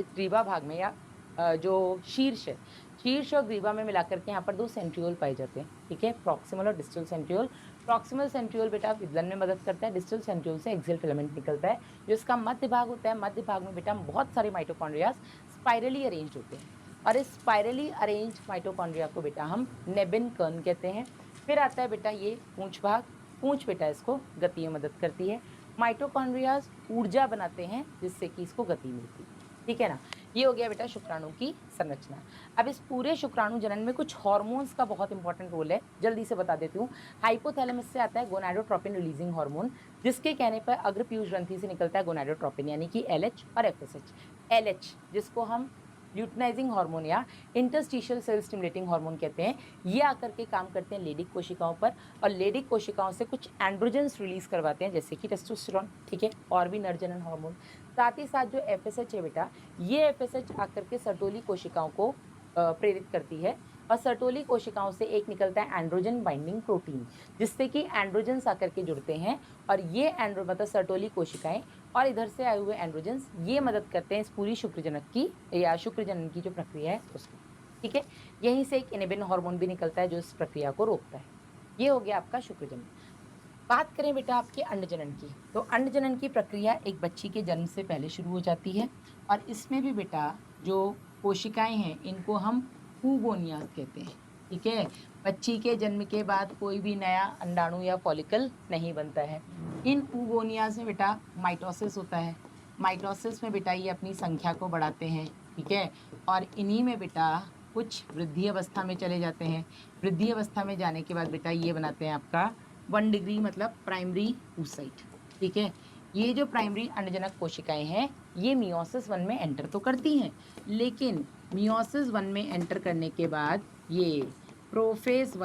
इस ग्रीवा भाग में या जो शीर्ष है, शीर्ष और ग्रीवा में मिलाकर के यहाँ पर 2 सेंट्रियोल पाए जाते हैं। ठीक है, प्रॉक्सिमल और डिस्टल सेंट्रियोल। प्रॉक्सिमल सेंट्रियोल बेटा विदलन में मदद करता है, डिस्टल सेंट्रियोल से एक्सियल फिलामेंट निकलता है। जो इसका मध्य भाग होता है, मध्य भाग में बेटा बहुत सारे माइटोकॉन्ड्रिया स्पाइरली अरेंज्ड होते हैं, और इस स्पाइरली अरेंज्ड माइटोकॉन्ड्रिया को बेटा हम नेबिन कर्न कहते हैं। फिर आता है बेटा ये पूंछ भाग। पूंछ बेटा इसको गति में मदद करती है। माइटोकॉन्ड्रिया ऊर्जा बनाते हैं जिससे कि इसको गति मिलती है। ठीक है ना, ये हो गया बेटा शुक्राणु की संरचना। अब इस पूरे शुक्राणु जनन में कुछ हार्मोन्स का बहुत इंपॉर्टेंट रोल है, जल्दी से बता देती हूँ। हाइपोथैलेमस से आता है गोनाडोट्रोपिन रिलीजिंग हार्मोन, जिसके कहने पर अग्रपीयूष ग्रंथि से निकलता है गोनाडोट्रोपिन यानी कि एलएच और एफएसएच। एलएच जिसको हम ल्यूटिनाइजिंग हार्मोन या इंटरस्टिशियल सेल स्टिमुलेटिंग हार्मोन कहते हैं, ये आकर के काम करते हैं लेडिक कोशिकाओं पर, और लेडिक कोशिकाओं से कुछ एंड्रोजेंस रिलीज करवाते हैं जैसे कि टेस्टोस्टेरोन। ठीक है, और भी नरजनन हार्मोन। साथ ही साथ जो एफएसएच है बेटा, ये एफएसएच आकर के सर्टोली कोशिकाओं को प्रेरित करती है, और सर्टोली कोशिकाओं से एक निकलता है एंड्रोजन बाइंडिंग प्रोटीन, जिससे कि एंड्रोजेंस आकर के जुड़ते हैं, और ये मतलब सर्टोली कोशिकाएं और इधर से आए हुए एंड्रोजेंस ये मदद करते हैं इस पूरी शुक्रजनक की या शुक्रजनन की जो प्रक्रिया है उसमें। ठीक है, यहीं से एक इनेबिन हार्मोन भी निकलता है जो इस प्रक्रिया को रोकता है। ये हो गया आपका शुक्रजनन। बात करें बेटा आपके अंडजनन की, तो अंडजनन की प्रक्रिया एक बच्ची के जन्म से पहले शुरू हो जाती है, और इसमें भी बेटा जो कोशिकाएं हैं इनको हम पूगोनिया कहते हैं। ठीक है, बच्ची के जन्म के बाद कोई भी नया अंडाणु या फॉलिकल नहीं बनता है। इन पूगोनिया से बेटा माइटोसिस होता है। माइटोसिस में बेटा ये अपनी संख्या को बढ़ाते हैं। ठीक है, और इन्हीं में बेटा कुछ वृद्धि अवस्था में चले जाते हैं। वृद्धि अवस्था में जाने के बाद बेटा ये बनाते हैं आपका 1 डिग्री मतलब प्राइमरी oocyte। ठीक है, ये जो प्राइमरी अंडजनक कोशिकाएं हैं ये मियोसिस 1 में एंटर तो करती हैं, लेकिन मियोसिस 1 में एंटर करने के बाद ये प्रोफेज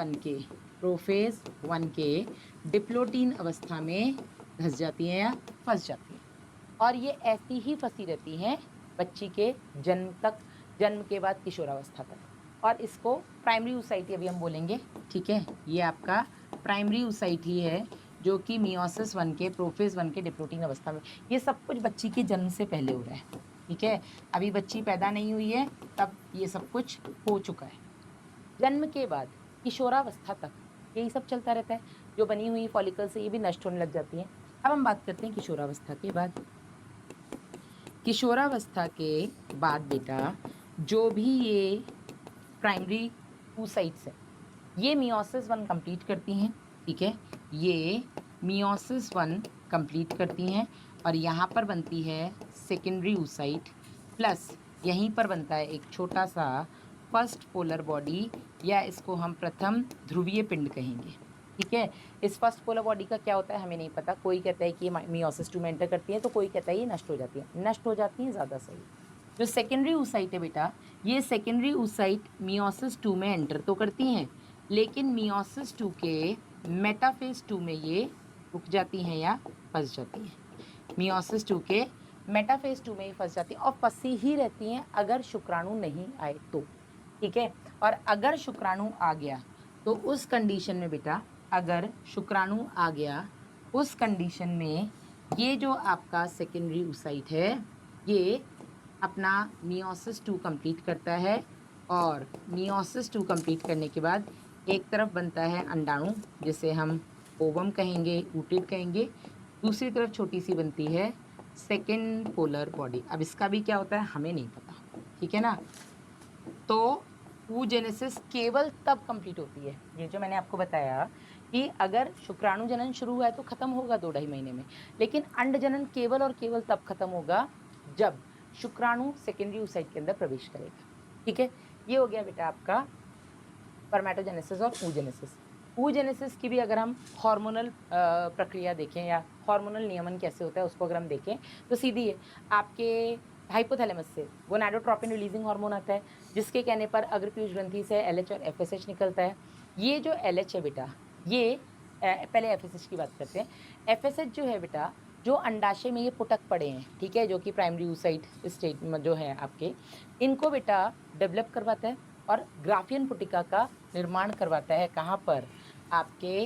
1 के डिप्लोटीन अवस्था में धस जाती हैं या फंस जाती हैं, और ये ऐसी ही फंसी रहती हैं बच्ची के जन्म तक, जन्म के बाद किशोरावस्था तक। और इसको प्राइमरी ओसाइटी अभी हम बोलेंगे, ठीक है। ये आपका प्राइमरी ओसाइटी है जो कि मियोसिस 1 के, प्रोफेज 1 के डिप्लोटिन अवस्था में। ये सब कुछ बच्ची के जन्म से पहले हो रहा है, ठीक है। अभी बच्ची पैदा नहीं हुई है तब ये सब कुछ हो चुका है। जन्म के बाद किशोरावस्था तक यही सब चलता रहता है। जो बनी हुई फॉलिकल्स है ये भी नष्ट होने लग जाती हैं। अब हम बात करते हैं किशोरावस्था के बाद। किशोरावस्था के बाद बेटा जो भी ये प्राइमरी oocytes है ये मियोसिस 1 कंप्लीट करती हैं, ठीक है। ये मियोसिस 1 कंप्लीट करती हैं और यहाँ पर बनती है सेकेंडरी oocyte, प्लस यहीं पर बनता है एक छोटा सा फर्स्ट पोलर बॉडी, या इसको हम प्रथम ध्रुवीय पिंड कहेंगे, ठीक है। इस फर्स्ट पोलर बॉडी का क्या होता है हमें नहीं पता। कोई कहता है कि ये मियोसिस 2 में एंटर करती है, तो कोई कहता है ये नष्ट हो जाती है। नष्ट हो जाती है ज़्यादा सही। जो सेकेंडरी oocyte है बेटा, ये सेकेंडरी oocyte मियोसिस 2 में एंटर तो करती हैं, लेकिन मियोसिस 2 के मेटाफेज 2 में ये रुक जाती हैं या फंस जाती हैं। मियोसिस 2 के मेटाफेज 2 में ही फंस जाती हैं और फंसी ही रहती हैं अगर शुक्राणु नहीं आए तो, ठीक है। और अगर शुक्राणु आ गया तो उस कंडीशन में बेटा, अगर शुक्राणु आ गया उस कंडीशन में ये जो आपका सेकेंडरी oocyte है ये अपना मियोसिस 2 कंप्लीट करता है और मियोसिस 2 कंप्लीट करने के बाद एक तरफ बनता है अंडाणु जिसे हम ओवम कहेंगे, ऊटिड कहेंगे। दूसरी तरफ छोटी सी बनती है सेकेंड पोलर बॉडी। अब इसका भी क्या होता है हमें नहीं पता, ठीक है ना। तो oogenesis केवल तब कंप्लीट होती है, ये जो मैंने आपको बताया कि अगर शुक्राणु जनन शुरू हुआ है तो खत्म होगा 2-2.5 महीने में, लेकिन अंड जनन केवल और केवल तब खत्म होगा जब शुक्राणु सेकेंडरी oocyte के अंदर प्रवेश करेगा, ठीक है। ये हो गया बेटा आपका स्पर्मेटोजेनेसिस और oogenesis। oogenesis की भी अगर हम हार्मोनल प्रक्रिया देखें या हार्मोनल नियमन कैसे होता है उसको अगर हम देखें तो सीधी है। आपके हाइपोथैलेमस से गोनाडोट्रोपिन रिलीजिंग हार्मोन आता है जिसके कहने पर अग्रपीयूष ग्रंथि से LH और FSH निकलता है। ये जो LH है बेटा ये पहले FSH की बात करते हैं। FSH जो है बेटा जो अंडाशय में ये पुटक पड़े हैं, ठीक है, जो कि प्राइमरी oocyte स्टेट में जो है आपके, इनको बेटा डेवलप करवाता है और ग्राफियन पुटिका का निर्माण करवाता है। कहाँ पर? आपके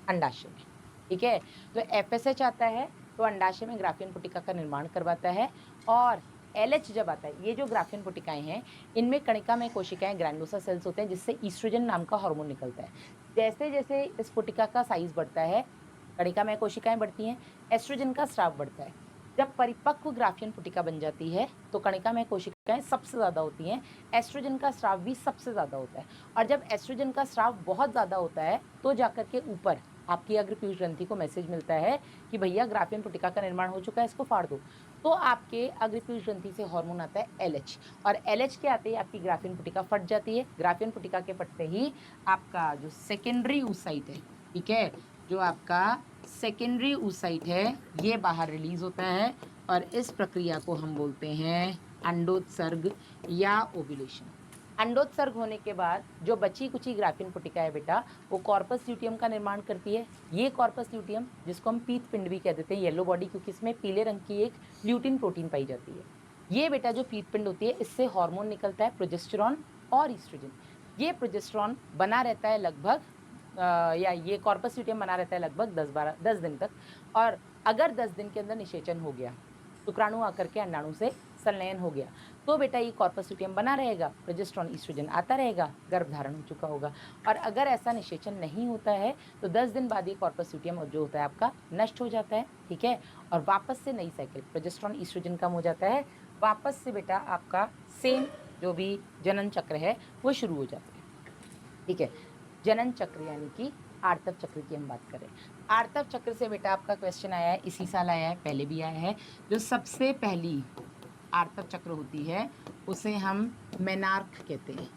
अंडाशय में, ठीक है। तो FSH आता है तो अंडाशय में ग्राफियन पुटिका का निर्माण करवाता है और LH जब आता है, ये जो ग्राफियन पुटिकाएं हैं इनमें कणिका में कोशिकाएं ग्रैंडोसा सेल्स होते हैं जिससे ईस्ट्रोजन नाम का हार्मोन निकलता है। जैसे जैसे इस पुटिका का साइज बढ़ता है कणिका में कोशिकाएं बढ़ती हैं, एस्ट्रोजन का स्राव बढ़ता है। जब परिपक्व ग्राफियन पुटिका बन जाती है तो कणिका में कोशिकाएं सबसे ज़्यादा होती हैं, एस्ट्रोजन का स्राव भी सबसे ज़्यादा होता है। और जब एस्ट्रोजन का स्राव बहुत ज़्यादा होता है तो जाकर के ऊपर आपकी अग्रपीयूष ग्रंथि को मैसेज मिलता है कि भैया ग्राफियन पुटिका का निर्माण हो चुका है, इसको फाड़ दो। तो आपके अग्रपीयूष ग्रंथि से हार्मोन आता है LH और LH के आते ही आपकी ग्राफियन पुटिका फट जाती है। ग्राफियन पुटिका के फटते ही आपका जो सेकेंडरी oocyte है, ठीक है, जो आपका सेकेंडरी oocyte है ये बाहर रिलीज होता है और इस प्रक्रिया को हम बोलते हैं अंडोत्सर्ग या ओव्यूलेशन। अंडोत्सर्ग होने के बाद जो बची कुची ग्राफियन पुटिका है बेटा वो कॉर्पस ल्यूटियम का निर्माण करती है। ये कॉर्पस ल्यूटियम जिसको हम पीत पिंड भी कह देते हैं, येलो बॉडी, क्योंकि इसमें पीले रंग की एक ल्यूटिन प्रोटीन पाई जाती है। ये बेटा जो पीत पिंड होती है इससे हार्मोन निकलता है प्रोजेस्टेरॉन और ईस्ट्रोजन। ये प्रोजेस्टेरॉन बना रहता है लगभग या ये कॉर्पस ल्यूटियम बना रहता है लगभग 10 दिन तक। और अगर 10 दिन के अंदर निषेचन हो गया, शुक्राणु आकर के अंडाणु से संलयन हो गया, तो बेटा ये कॉर्पस ल्यूटियम बना रहेगा, प्रोजेस्टेरॉन ईस्ट्रोजन आता रहेगा, गर्भधारण हो चुका होगा। और अगर ऐसा निषेचन नहीं होता है तो 10 दिन बाद ये कॉर्पस ल्यूटियम जो होता है आपका नष्ट हो जाता है, ठीक है। और वापस से नई साइकिल, प्रोजेस्टेरॉन ईस्ट्रोजन कम हो जाता है, वापस से बेटा आपका सेम जो भी जनन चक्र है वो शुरू हो जाता है, ठीक है। जनन चक्र यानी कि आर्तव चक्र की हम बात करें। आर्तव चक्र से बेटा आपका क्वेश्चन आया है, इसी साल आया है, पहले भी आया है। जो सबसे पहली आर्तव चक्र होती है उसे हम मेनार्क कहते हैं।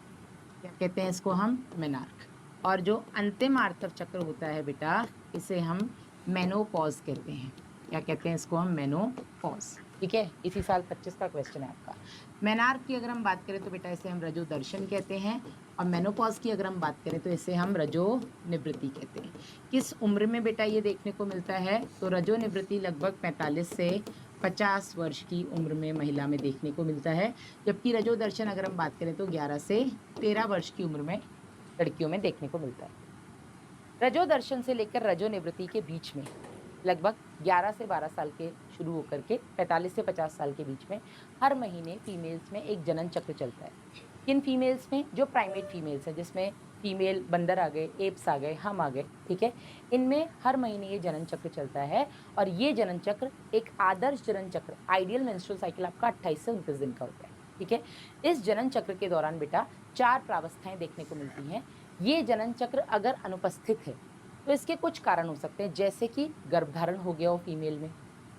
क्या कहते हैं इसको हम? मेनार्क। और जो अंतिम आर्तव चक्र होता है बेटा इसे हम मेनोपॉज कहते हैं। क्या कहते हैं इसको हम? मेनोपॉज, ठीक है। इसी साल 25 का क्वेश्चन है आपका। मेनार्क की अगर हम बात करें तो बेटा इसे हम रजो दर्शन कहते हैं और मेनोपॉज की अगर हम बात करें तो इसे हम रजो निवृत्ति कहते हैं। किस उम्र में बेटा ये देखने को मिलता है? तो रजो निवृत्ति लगभग 45 से 50 वर्ष की उम्र में महिला में देखने को मिलता है, जबकि रजोदर्शन अगर हम बात करें तो 11 से 13 वर्ष की उम्र में लड़कियों में देखने को मिलता है। रजोदर्शन से लेकर रजोनिवृत्ति के बीच में लगभग 11 से 12 साल के शुरू होकर के 45 से 50 साल के बीच में हर महीने फीमेल्स में एक जनन चक्र चलता है। किन फीमेल्स में? जो प्राइमेट फीमेल्स हैं, जिसमें फीमेल बंदर आ गए, एप्स आ गए, हम आ गए, ठीक है? इनमें हर महीने ये जनन चक्र चलता है और ये जनन चक्र एक आदर्श जनन चक्र, आइडियल मेंस्ट्रुअल साइकिल आपका 28 से 29 दिन का होता है, ठीक है? इस जनन चक्र के दौरान बेटा 4 प्रावस्थाएं देखने को मिलती हैं। ये जनन चक्र अगर अनुपस्थित है तो इसके कुछ कारण हो सकते हैं, जैसे कि गर्भधारण हो गया हो फीमेल में।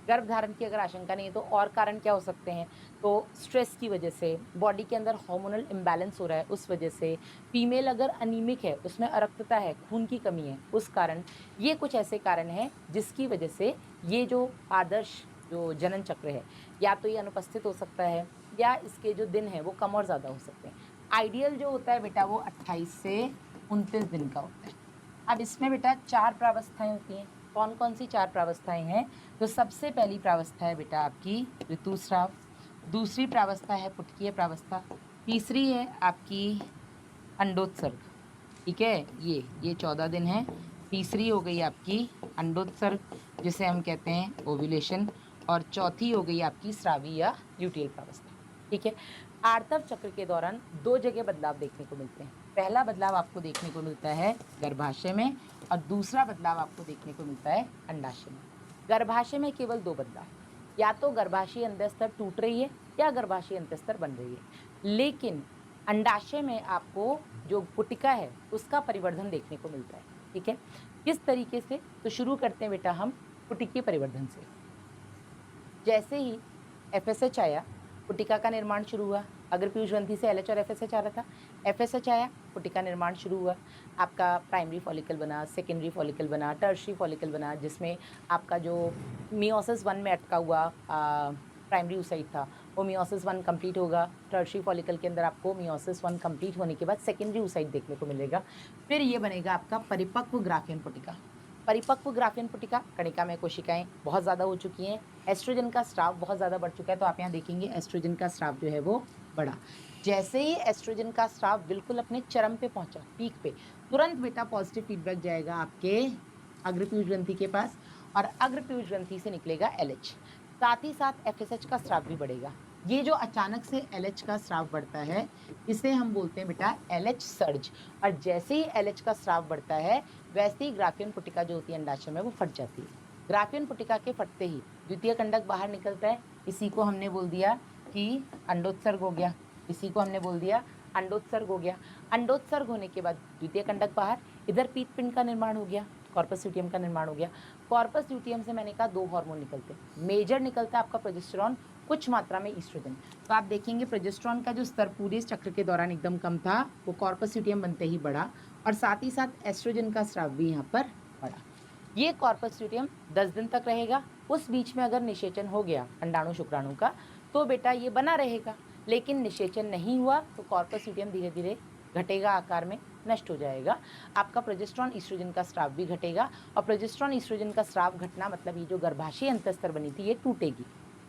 गर्भधारण की अगर आशंका नहीं है तो और कारण क्या हो सकते हैं? तो स्ट्रेस की वजह से, बॉडी के अंदर हार्मोनल इम्बैलेंस हो रहा है उस वजह से, फीमेल अगर अनीमिक है, उसमें अरक्तता है, खून की कमी है उस कारण, ये कुछ ऐसे कारण हैं जिसकी वजह से ये जो आदर्श जो जनन चक्र है, या तो ये अनुपस्थित हो सकता है या इसके जो दिन हैं वो कम और ज़्यादा हो सकते हैं। आइडियल जो होता है बेटा वो 28 से 29 दिन का होता है। अब इसमें बेटा 4 प्रावस्थाएं होती हैं। कौन-कौन सी 4 प्रावस्थाएं हैं? तो सबसे पहली प्रावस्था है बेटा आपकी ऋतुस्राव, दूसरी प्रावस्था है पुटकीय प्रावस्था, तीसरी है आपकी अंडोत्सर्ग, ठीक है? ये 14 दिन है। तीसरी हो गई आपकी अंडोत्सर्ग, जिसे हम कहते हैं ओव्यूलेशन, और चौथी हो गई आपकी स्रावी या ल्यूटियल प्रावस्था, ठीक है? आर्तव चक्र के दौरान 2 जगह बदलाव देखने को मिलते हैं। पहला बदलाव आपको देखने को मिलता है गर्भाशय में और दूसरा बदलाव आपको देखने को मिलता है अंडाशय में। गर्भाशय में केवल 2 बदलाव, या तो गर्भाशय अंतस्तर टूट रही है या गर्भाशय अंतस्तर बन रही है। लेकिन अंडाशय में आपको जो पुटिका है उसका परिवर्धन देखने को मिलता है, ठीक है? किस तरीके से? तो शुरू करते हैं बेटा हम पुटिकीय परिवर्धन से। जैसे ही एफएसएच आया, पुटिका का निर्माण शुरू हुआ। अग्रपीयूष ग्रंथि से एलएच और एफएसएच आ रहा था। एफएसएच आया, पुटिका निर्माण शुरू हुआ। आपका प्राइमरी फॉलिकल बना, सेकेंडरी फॉलिकल बना, टर्शियरी फॉलिकल बना, जिसमें आपका जो मियोसिस 1 में अटका हुआ प्राइमरी oocyte था, वो मियोसिस 1 कंप्लीट होगा। टर्शियरी फॉलिकल के अंदर आपको मियोसिस 1 कंप्लीट होने के बाद सेकेंडरी oocyte देखने को मिलेगा। फिर ये बनेगा आपका परिपक्व ग्राफियन पुटिका। परिपक्व ग्राफियन पुटिका, कणिका में कोशिकाएं बहुत ज़्यादा हो चुकी हैं, एस्ट्रोजन का स्राव बहुत ज़्यादा बढ़ चुका है, तो आप यहाँ देखेंगे एस्ट्रोजन का स्राव जो है वो बढ़ा। जैसे ही एस्ट्रोजन का स्राव बिल्कुल अपने चरम पे पहुंचा, पीक पे, तुरंत बेटा पॉजिटिव फीडबैक जाएगा आपके अग्रपीयूष ग्रंथि के पास और अग्रपीयूष ग्रंथि से निकलेगा एलएच। साथ ही साथ एफएसएच का स्राव भी बढ़ेगा। ये जो अचानक से एलएच का स्राव बढ़ता है, इसे हम बोलते हैं बेटा एलएच सर्ज। और जैसे ही एलएच का स्राव बढ़ता है, वैसे ही ग्राफियन पुटिका जो होती है अंडाशय में वो फट जाती है। ग्राफियन पुटिका के फटते ही द्वितीय कंडक बाहर निकलता है। इसी को हमने बोल दिया कि अंडोत्सर्ग हो गया। इसी को हमने बोल दिया अंडोत्सर्ग हो गया। अंडोत्सर्ग होने के बाद द्वितीय कंडक बाहर, इधर पीतपिंड का निर्माण हो गया, कॉर्पस ल्यूटियम का निर्माण हो गया। कॉर्पस ल्यूटियम से मैंने कहा 2 हार्मोन निकलते हैं। मेजर निकलता है आपका प्रोजेस्टेरॉन, कुछ मात्रा में ईस्ट्रोजन। तो आप देखेंगे प्रोजेस्टेरॉन का जो स्तर पूरे चक्र के दौरान एकदम कम था, वो कॉर्पस ल्यूटियम बनते ही बढ़ा और साथ ही साथ एस्ट्रोजन का स्राव भी यहाँ पर बढ़ा। ये कॉर्पस ल्यूटियम 10 दिन तक रहेगा। उस बीच में अगर निषेचन हो गया अंडाणु शुक्राणु का, तो बेटा ये बना रहेगा। लेकिन निषेचन नहीं हुआ तो कॉर्पस ल्यूटियम धीरे धीरे घटेगा, आकार में नष्ट हो जाएगा। आपका प्रोजेस्टेरॉन ईस्ट्रोजन का स्राव भी घटेगा और प्रोजेस्टेरॉन ईस्ट्रोजन का स्राव घटना मतलब ये जो गर्भाशय अंतस्तर बनी थी ये टूटेगी।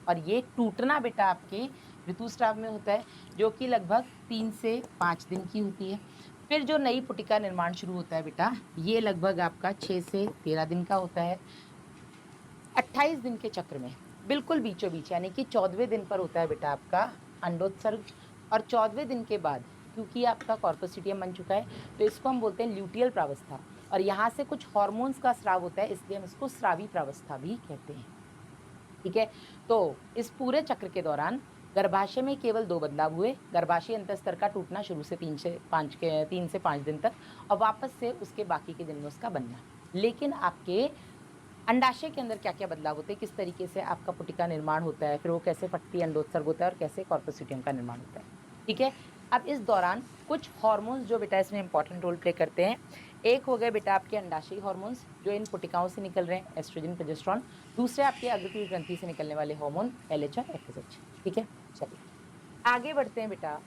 और ये टूटना बेटा आपके ऋतुस्राव में होता है, जो कि लगभग 3 से 5 दिन की होती है। फिर जो नई पुटिका निर्माण शुरू होता है बेटा, ये लगभग आपका 6 से 13 दिन का होता है। 28 दिन के चक्र में बिल्कुल बीचों बीच, यानी कि 14वें दिन पर होता है बेटा आपका अंडोत्सर्ग। और 14वें दिन के बाद क्योंकि आपका कॉर्पस ल्यूटियम बन चुका है, तो इसको हम बोलते हैं ल्यूटियल प्रावस्था। और यहाँ से कुछ हॉर्मोन्स का स्राव होता है, इसलिए हम इसको स्रावी प्रावस्था भी कहते हैं, ठीक है? तो इस पूरे चक्र के दौरान गर्भाशय में केवल 2 बदलाव हुए। गर्भाशय अंतस्तर का टूटना शुरू से 3 से 5 दिन तक और वापस से उसके बाकी के दिन में उसका बनना। लेकिन आपके अंडाशय के अंदर क्या-क्या बदलाव होते हैं, किस तरीके से आपका पुटिका निर्माण होता है, फिर वो कैसे फटती है, अंडोत्सर्ग होता है और कैसे कॉर्पस ल्यूटियम का निर्माण होता है, ठीक है? अब इस दौरान कुछ हार्मोन्स जो बेटा इसमें इंपॉर्टेंट रोल प्ले करते हैं। एक हो गए बेटा आपके अंडाशयी हार्मोन्स जो इन पुटिकाओं से निकल रहे हैं, एस्ट्रोजन, प्रोजेस्टेरॉन। दूसरे आपके अग्रपीयूष ग्रंथि से निकलने वाले हार्मोन एलएच और एफएसएच, ठीक है? चलिए आगे बढ़ते हैं बेटा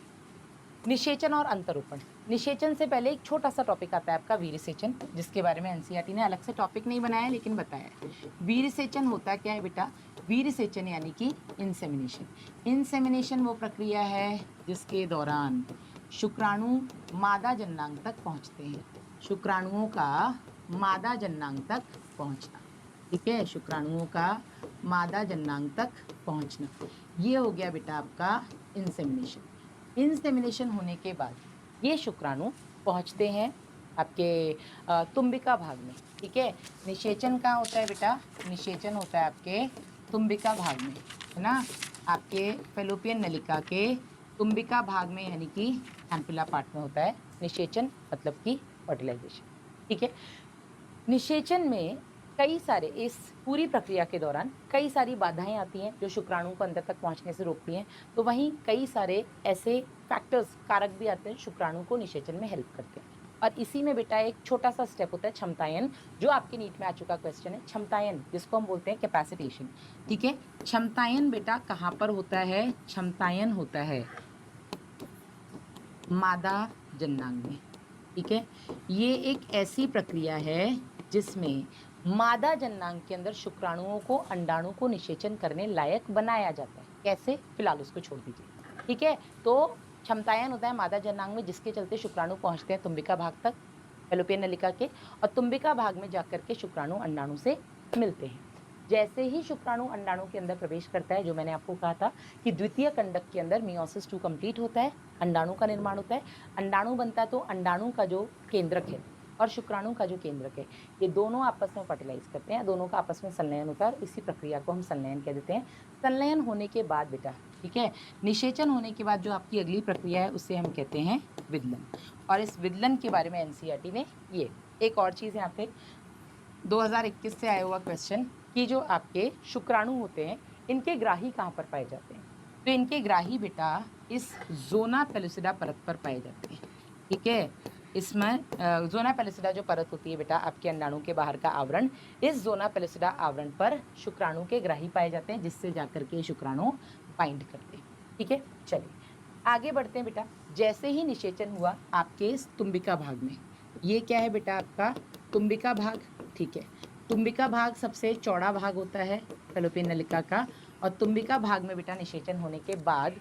निषेचन और अंतरोपण। निषेचन से पहले एक छोटा-सा टॉपिक आता है आपका वीर्यसेचन, जिसके बारे में एनसीईआरटी ने अलग से टॉपिक नहीं बनाया लेकिन बताया है। वीर्यसेचन होता क्या है बेटा? वीरसेचन यानी कि इंसेमिनेशन। इंसेमिनेशन वो प्रक्रिया है जिसके दौरान शुक्राणु मादा जन्नांग तक पहुंचते हैं। शुक्राणुओं का मादा जन्नांग तक पहुंचना, ठीक है, शुक्राणुओं का मादा जन्नांग तक पहुंचना, ये हो गया बेटा आपका इंसेमिनेशन। इंसेमिनेशन होने के बाद ये शुक्राणु पहुंचते हैं आपके तुम्बिका भाग में, ठीक है। निषेचन कहाँ होता है बेटा? निषेचन होता है आपके तुम्बिका भाग में, है ना, आपके फेलोपियन नलिका के तुम्बिका भाग में, यानी कि एम्पुला पार्ट में होता है निषेचन, मतलब कि फर्टिलाइजेशन, ठीक है। निषेचन में कई सारे, इस पूरी प्रक्रिया के दौरान कई सारी बाधाएं आती हैं जो शुक्राणु को अंदर तक पहुंचने से रोकती हैं। तो वहीं कई सारे ऐसे फैक्टर्स, कारक भी आते हैं शुक्राणु को निषेचन में हेल्प करते हैं। और इसी में बेटा एक छोटा सा स्टेप होता है क्षमतायन, जो आपके नीट में आ चुका क्वेश्चन है। क्षमतायन जिसको हम बोलते हैं कैपेसिटेशन, ठीक है। क्षमतायन बेटा कहाँ पर होता है? क्षमतायन होता है मादा जन्नांग में, ठीक है। ये एक ऐसी प्रक्रिया है जिसमें मादा जन्नांग के अंदर शुक्राणुओं को अंडाणु को निषेचन करने लायक बनाया जाता है। कैसे? फिलहाल उसको छोड़ दीजिए, ठीक है। तो क्षमतायन होता है मादा जन्नांग में, जिसके चलते शुक्राणु पहुंचते हैं तुम्बिका भाग तक, फेलोपियन नलिका के, और तुम्बिका भाग में जाकर के शुक्राणु अंडाणु से मिलते हैं। जैसे ही शुक्राणु अंडाणु के अंदर प्रवेश करता है, जो मैंने आपको कहा था कि द्वितीय कंडक के अंदर मियोसिस 2 कंप्लीट होता है, अंडाणु का निर्माण होता है, अंडाणु बनता है, तो अंडाणु का जो केंद्रक है और शुक्राणु का जो केंद्रक है, ये दोनों आपस में फर्टिलाइज करते हैं, दोनों का आपस में संलयन होता है, और इसी प्रक्रिया को हम संलयन कह देते हैं। संलयन होने के बाद बेटा, ठीक है, निषेचन होने के बाद जो आपकी अगली प्रक्रिया है उसे हम कहते हैं विदलन। और इस विदलन के बारे में एनसीईआरटी ने, ये एक और चीज़ यहाँ पे 2021 से आया हुआ क्वेश्चन कि जो आपके शुक्राणु होते हैं, इनके ग्राही कहाँ पर पाए जाते हैं? तो इनके ग्राही बेटा इस ज़ोना पेलुसिडा परत पर पाए जाते हैं, ठीक है। इसमें ज़ोना पेलुसिडा जो परत होती है बेटा आपके अंडाणु के बाहर का आवरण, इस ज़ोना पेलुसिडा आवरण पर शुक्राणु के ग्राही पाए जाते हैं, जिससे जाकर के शुक्राणु बाइंड करते हैं, ठीक है। चलिए आगे बढ़ते हैं बेटा। जैसे ही निषेचन हुआ आपके इस तुम्बिका भाग में, ये क्या है बेटा आपका तुम्बिका भाग, ठीक है। तुम्बिका भाग सबसे चौड़ा भाग होता है फेलोपियन नलिका का, और तुम्बिका भाग में बेटा निषेचन होने के बाद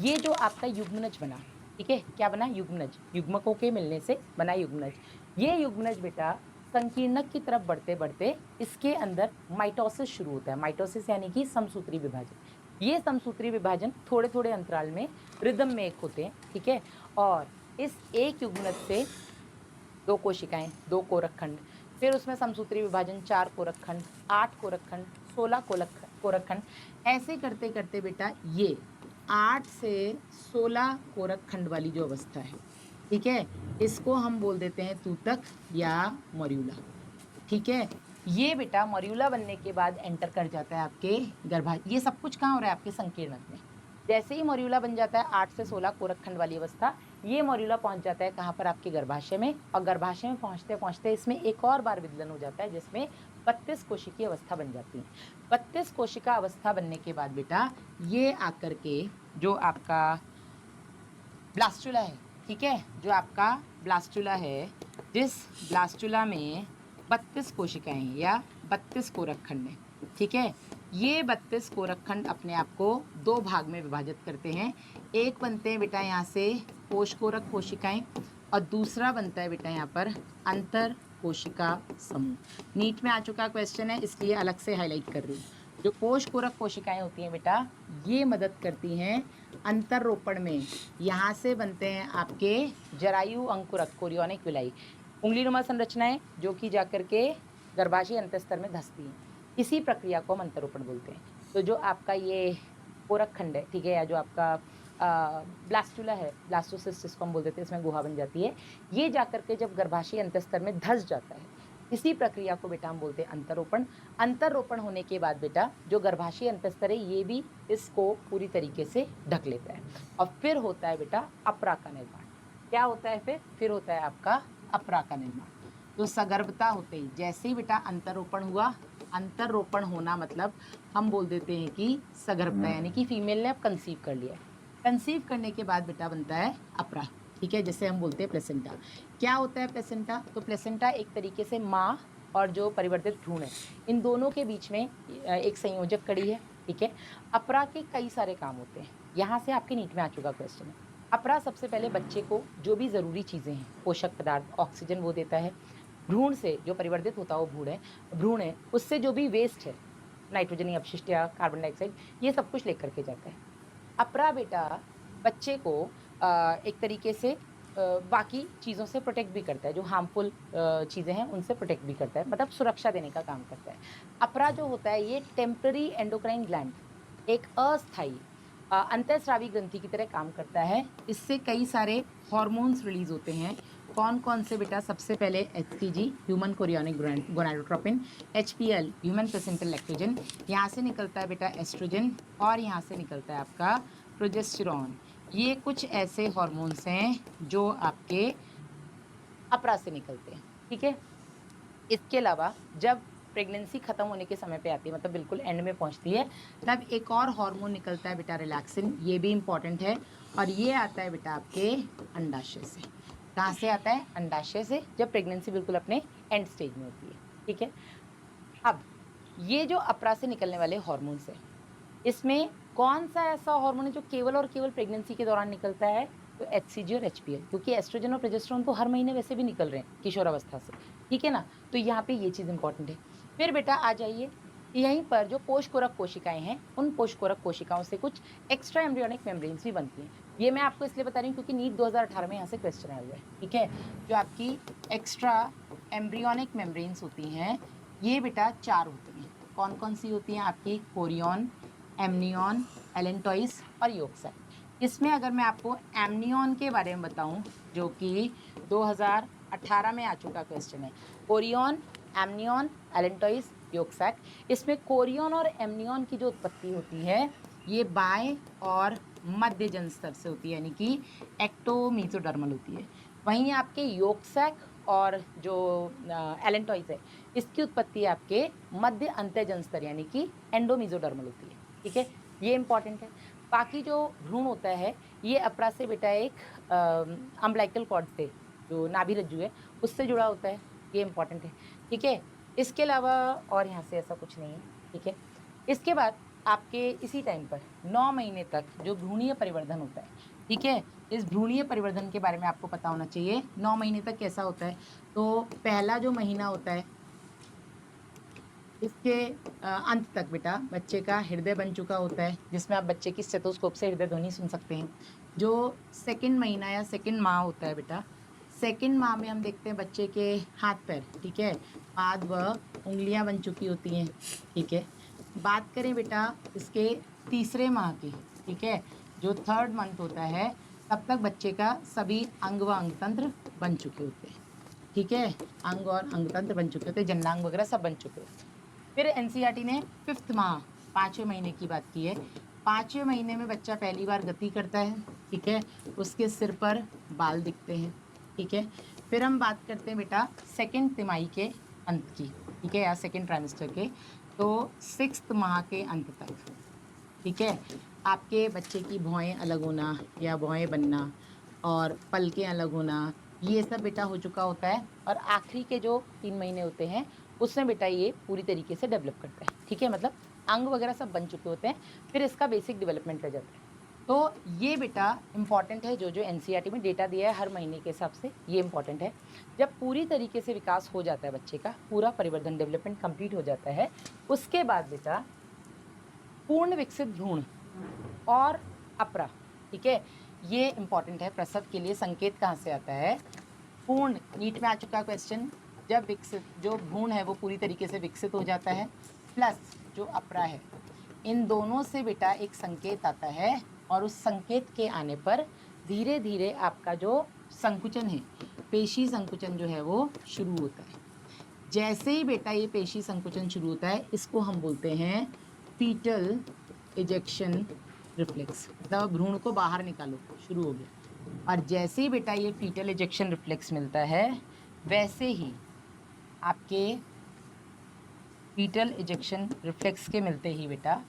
ये जो आपका युग्मनज बना, ठीक है, क्या बना? युग्मनज, युग्मकों के मिलने से बना युग्मनज। ये युग्मनज बेटा संकीर्णक की तरफ बढ़ते बढ़ते इसके अंदर माइटोसिस शुरू होता है। माइटोसिस यानी कि समसूत्री विभाजन। ये समसूत्री विभाजन थोड़े थोड़े अंतराल में रिदम में एक होते हैं, ठीक है। और इस एक युग्मनज से 2 कोशिकाएं, 2 कोरक खंड, फिर उसमें समसूत्री विभाजन 4 कोरक खंड, 8 कोरक खंड, 16 कोरक खंड, ऐसे करते करते बेटा ये 8 से 16 कोरक खंड वाली जो अवस्था है, ठीक है, इसको हम बोल देते हैं तूतक या मॉर्यूला, ठीक है। ये बेटा मॉर्यूला बनने के बाद एंटर कर जाता है आपके गर्भाशय। ये सब कुछ कहाँ हो रहा है? आपके संकीर्णक में। जैसे ही मॉर्यूला बन जाता है 8 से 16 कोरक खंड वाली अवस्था, ये मॉर्यूला पहुंच जाता है कहाँ पर? आपके गर्भाशय में। और गर्भाशय में पहुंचते पहुंचते इसमें एक और बार विदलन हो जाता है, जिसमें 32 कोशिकीय अवस्था बन जाती है। 32 कोशिका अवस्था बनने के बाद बेटा ये आकर के जो आपका ब्लास्टुला है, ठीक है, जो आपका ब्लास्टुला है, जिस ब्लास्टुला में 32 कोशिकाएं हैं या 32 कोरक खंड हैं, ठीक है। ये 32 कोरक खंड अपने आप को 2 भाग में विभाजित करते हैं। एक बनते हैं बेटा यहाँ से कोशकोरक कोशिकाएं, और दूसरा बनता है बेटा यहाँ पर अंतर कोशिका समूह। नीट में आ चुका क्वेश्चन है, इसलिए अलग से हाईलाइट कर रही हूँ। जो कोशकोरक कोशिकाएं होती हैं बेटा, ये मदद करती हैं अंतर रोपण में। यहाँ से बनते हैं आपके जरायु अंकुरक कोरियोनिक विलाई, उंगलीनुमा संरचनाएं, जो कि जाकर के गर्भाशय अंतस्तर में धंसती हैं। इसी प्रक्रिया को हम अंतरोपण बोलते हैं। तो जो आपका ये कोरक खंड है, ठीक है, या जो आपका ब्लास्टुला है, ब्लास्टोसिस्ट जिसको हम बोल देते हैं, इसमें गुहा बन जाती है। ये जाकर के जब गर्भाशय अंतस्तर में धंस जाता है, इसी प्रक्रिया को बेटा हम बोलते हैं अंतरोपण। अंतरोपण होने के बाद बेटा जो गर्भाशय अंतस्तर है, ये भी इसको पूरी तरीके से ढक लेता है, और फिर होता है बेटा अपरा का निर्माण। क्या होता है फिर होता है आपका अपरा का निर्माण। तो सगर्भता होते ही, जैसे ही बेटा अंतरोपण हुआ, अंतरोपण होना मतलब हम बोल देते हैं कि सगर्भता, यानी कि फीमेल ने अब कंसीव कर लिया। कंसीव करने के बाद बेटा बनता है अपरा, ठीक है, जैसे हम बोलते हैं प्लेसेंटा। क्या होता है प्लेसेंटा? तो प्लेसेंटा एक तरीके से माँ और जो परिवर्तित भ्रूण है, इन दोनों के बीच में एक संयोजक कड़ी है, ठीक है? अप्रा के कई सारे काम होते हैं। यहाँ से आपके नीट में आ चुका क्वेश्चन है। अप्रा सबसे पहले बच्चे को जो भी ज़रूरी चीज़ें हैं, पोषक पदार्थ, ऑक्सीजन वो देता है। भ्रूण से जो परिवर्तित होता है वो भ्रूण है, उससे जो भी वेस्ट है, नाइट्रोजनी अपशिष्ट या कार्बन डाइऑक्साइड, ये सब कुछ लेकर के जाता है। अपरा बेटा बच्चे को एक तरीके से बाकी चीज़ों से प्रोटेक्ट भी करता है, जो हार्मफुल चीज़ें हैं उनसे प्रोटेक्ट भी करता है, मतलब सुरक्षा देने का काम करता है। अपरा जो होता है ये टेम्पररी एंडोक्राइन ग्लैंड, एक अस्थायी अंतःस्रावी ग्रंथि की तरह काम करता है। इससे कई सारे हार्मोन्स रिलीज होते हैं। कौन-कौन से बेटा? सबसे पहले HCG human chorionic gonadotropin, HPL human placental lactogen, यहाँ से निकलता है बेटा एस्ट्रोजन और यहाँ से निकलता है आपका प्रोजेस्टेरॉन। ये कुछ ऐसे हार्मोन्स हैं जो आपके अपरा से निकलते हैं, ठीक है? इसके अलावा जब प्रेगनेंसी खत्म होने के समय पे आती है, मतलब बिल्कुल एंड में पहुंचती है, तब एक और हार्मोन निकलता है बेटा रिलैक्सिन, ये भी इंपॉर्टेंट है। और ये आता है बेटा आपके अंडाशय से। कहाँ से आता है? अंडाशय से, जब प्रेगनेंसी बिल्कुल अपने एंड स्टेज में होती है, ठीक है? अब ये जो अपरा से निकलने वाले हॉर्मोन्स हैं, इसमें कौन-सा ऐसा हार्मोन है जो केवल और केवल प्रेगनेंसी के दौरान निकलता है? तो एचसीजी और एचपीएल, क्योंकि एस्ट्रोजन और प्रोजेस्टेरॉन तो हर महीने वैसे भी निकल रहे हैं किशोरावस्था से, ठीक है ना? तो यहाँ पे ये चीज़ इंपॉर्टेंट है। फिर बेटा आ जाइए, यहीं पर जो पोषकोरक कोशिकाएँ हैं, उन पोषकोरक कोशिकाओं से कुछ एक्स्ट्रा एम्ब्रियोनिक मेम्ब्रेन्स भी बनती हैं। ये मैं आपको इसलिए बता रही हूँ क्योंकि नीट 2018 में यहाँ से क्वेश्चन आया हुआ है, ठीक है? जो आपकी एक्स्ट्रा एम्ब्रियोनिक मेम्ब्रेन्स होती हैं, ये बेटा 4 होती हैं। कौन-कौन सी होती हैं आपकी? कोरियन, एमनियन, एलेंटॉइस और यॉर्क साक। इसमें अगर मैं आपको एमनियन के बारे में बताऊं, जो कि 2018 में आ चुका क्वेश्चन है, कोरियन, एमनियन, एलेंटॉइस, यॉर्क साक। इसमें कोरियन और एमनियन की जो उत्पत्ति होती है, ये बाएं और मध्य जन-स्तर से होती है, यानी कि एक्टोमीसोडर्मल होती है। वहीं आपके यॉर्क साक और जो एलेंटॉइस है, इसकी उत्पत्ति आपके मध्य अंतःजन स्तर यानी कि एंडोमीसोडर्मल होती है, ठीक है? ये इंपॉर्टेंट है। बाकी जो भ्रूण होता है, ये अपरा से बेटा एक अम्बिलिकल कॉर्ड से, जो नाभि रज्जु है, उससे जुड़ा होता है। ये इंपॉर्टेंट है, ठीक है? इसके अलावा और यहाँ से ऐसा कुछ नहीं है, ठीक है? इसके बाद आपके इसी टाइम पर 9 महीने तक जो भ्रूणीय परिवर्धन होता है, ठीक है? इस भ्रूणीय परिवर्धन के बारे में आपको पता होना चाहिए। 9 महीने तक कैसा होता है? तो पहला जो महीना होता है, इसके अंत तक बेटा बच्चे का हृदय बन चुका होता है, जिसमें आप बच्चे की स्टेथोस्कोप से हृदय ध्वनि सुन सकते हैं। जो सेकंड महीना या सेकंड माह होता है बेटा, सेकंड माह में हम देखते हैं बच्चे के हाथ-पैर, ठीक है? पाद व उँगलियाँ बन चुकी होती हैं, ठीक है? बात करें बेटा इसके तीसरे माह की, ठीक है? जो थर्ड मंथ होता है, तब तक बच्चे का सभी अंग व अंगतंत्र बन चुके होते हैं, ठीक है? अंग और अंगतंत्र बन चुके होते हैं, जननांग वगैरह सब बन चुके होते हैं। फिर एनसीईआरटी ने 5th माह, 5वें महीने की बात की है। 5वें महीने में बच्चा पहली बार गति करता है, ठीक है? उसके सिर पर बाल दिखते हैं, ठीक है? फिर हम बात करते हैं बेटा सेकंड तिमाही के अंत की, ठीक है? या सेकंड ट्राइमेस्टर के, तो 6th माह के अंत तक, ठीक है? आपके बच्चे की भौहें अलग होना या भौहें बनना और पलकें अलग होना, ये सब बेटा हो चुका होता है। और आखिरी के जो 3 महीने होते हैं, उसमें बेटा ये पूरी तरीके से डेवलप करता है, ठीक है? मतलब अंग वगैरह सब बन चुके होते हैं, फिर इसका बेसिक डेवलपमेंट रह जाता है। तो ये बेटा इम्पॉर्टेंट है, जो एनसीईआरटी में डेटा दिया है हर महीने के हिसाब से, ये इम्पॉर्टेंट है। जब पूरी तरीके से विकास हो जाता है बच्चे का, पूरा परिवर्धन डेवलपमेंट कंप्लीट हो जाता है, उसके बाद बेटा पूर्ण विकसित भ्रूण और अपरा, ठीक है? ये इम्पॉर्टेंट है प्रसव के लिए। संकेत कहाँ से आता है? पूर्ण, नीट में आ चुका क्वेश्चन, जब विकसित जो भ्रूण है वो पूरी तरीके से विकसित हो जाता है, प्लस जो अपरा है, इन दोनों से बेटा एक संकेत आता है और उस संकेत के आने पर धीरे धीरे आपका जो संकुचन है, पेशी संकुचन जो है वो शुरू होता है। जैसे ही बेटा ये पेशी संकुचन शुरू होता है, इसको हम बोलते हैं फीटल इजेक्शन रिफ्लेक्स, मतलब भ्रूण को बाहर निकालो, शुरू हो गया। और जैसे ही बेटा ये फीटल इजेक्शन रिफ्लेक्स मिलता है, वैसे ही आपके फीटल इजेक्शन रिफ्लेक्स के मिलते ही बेटा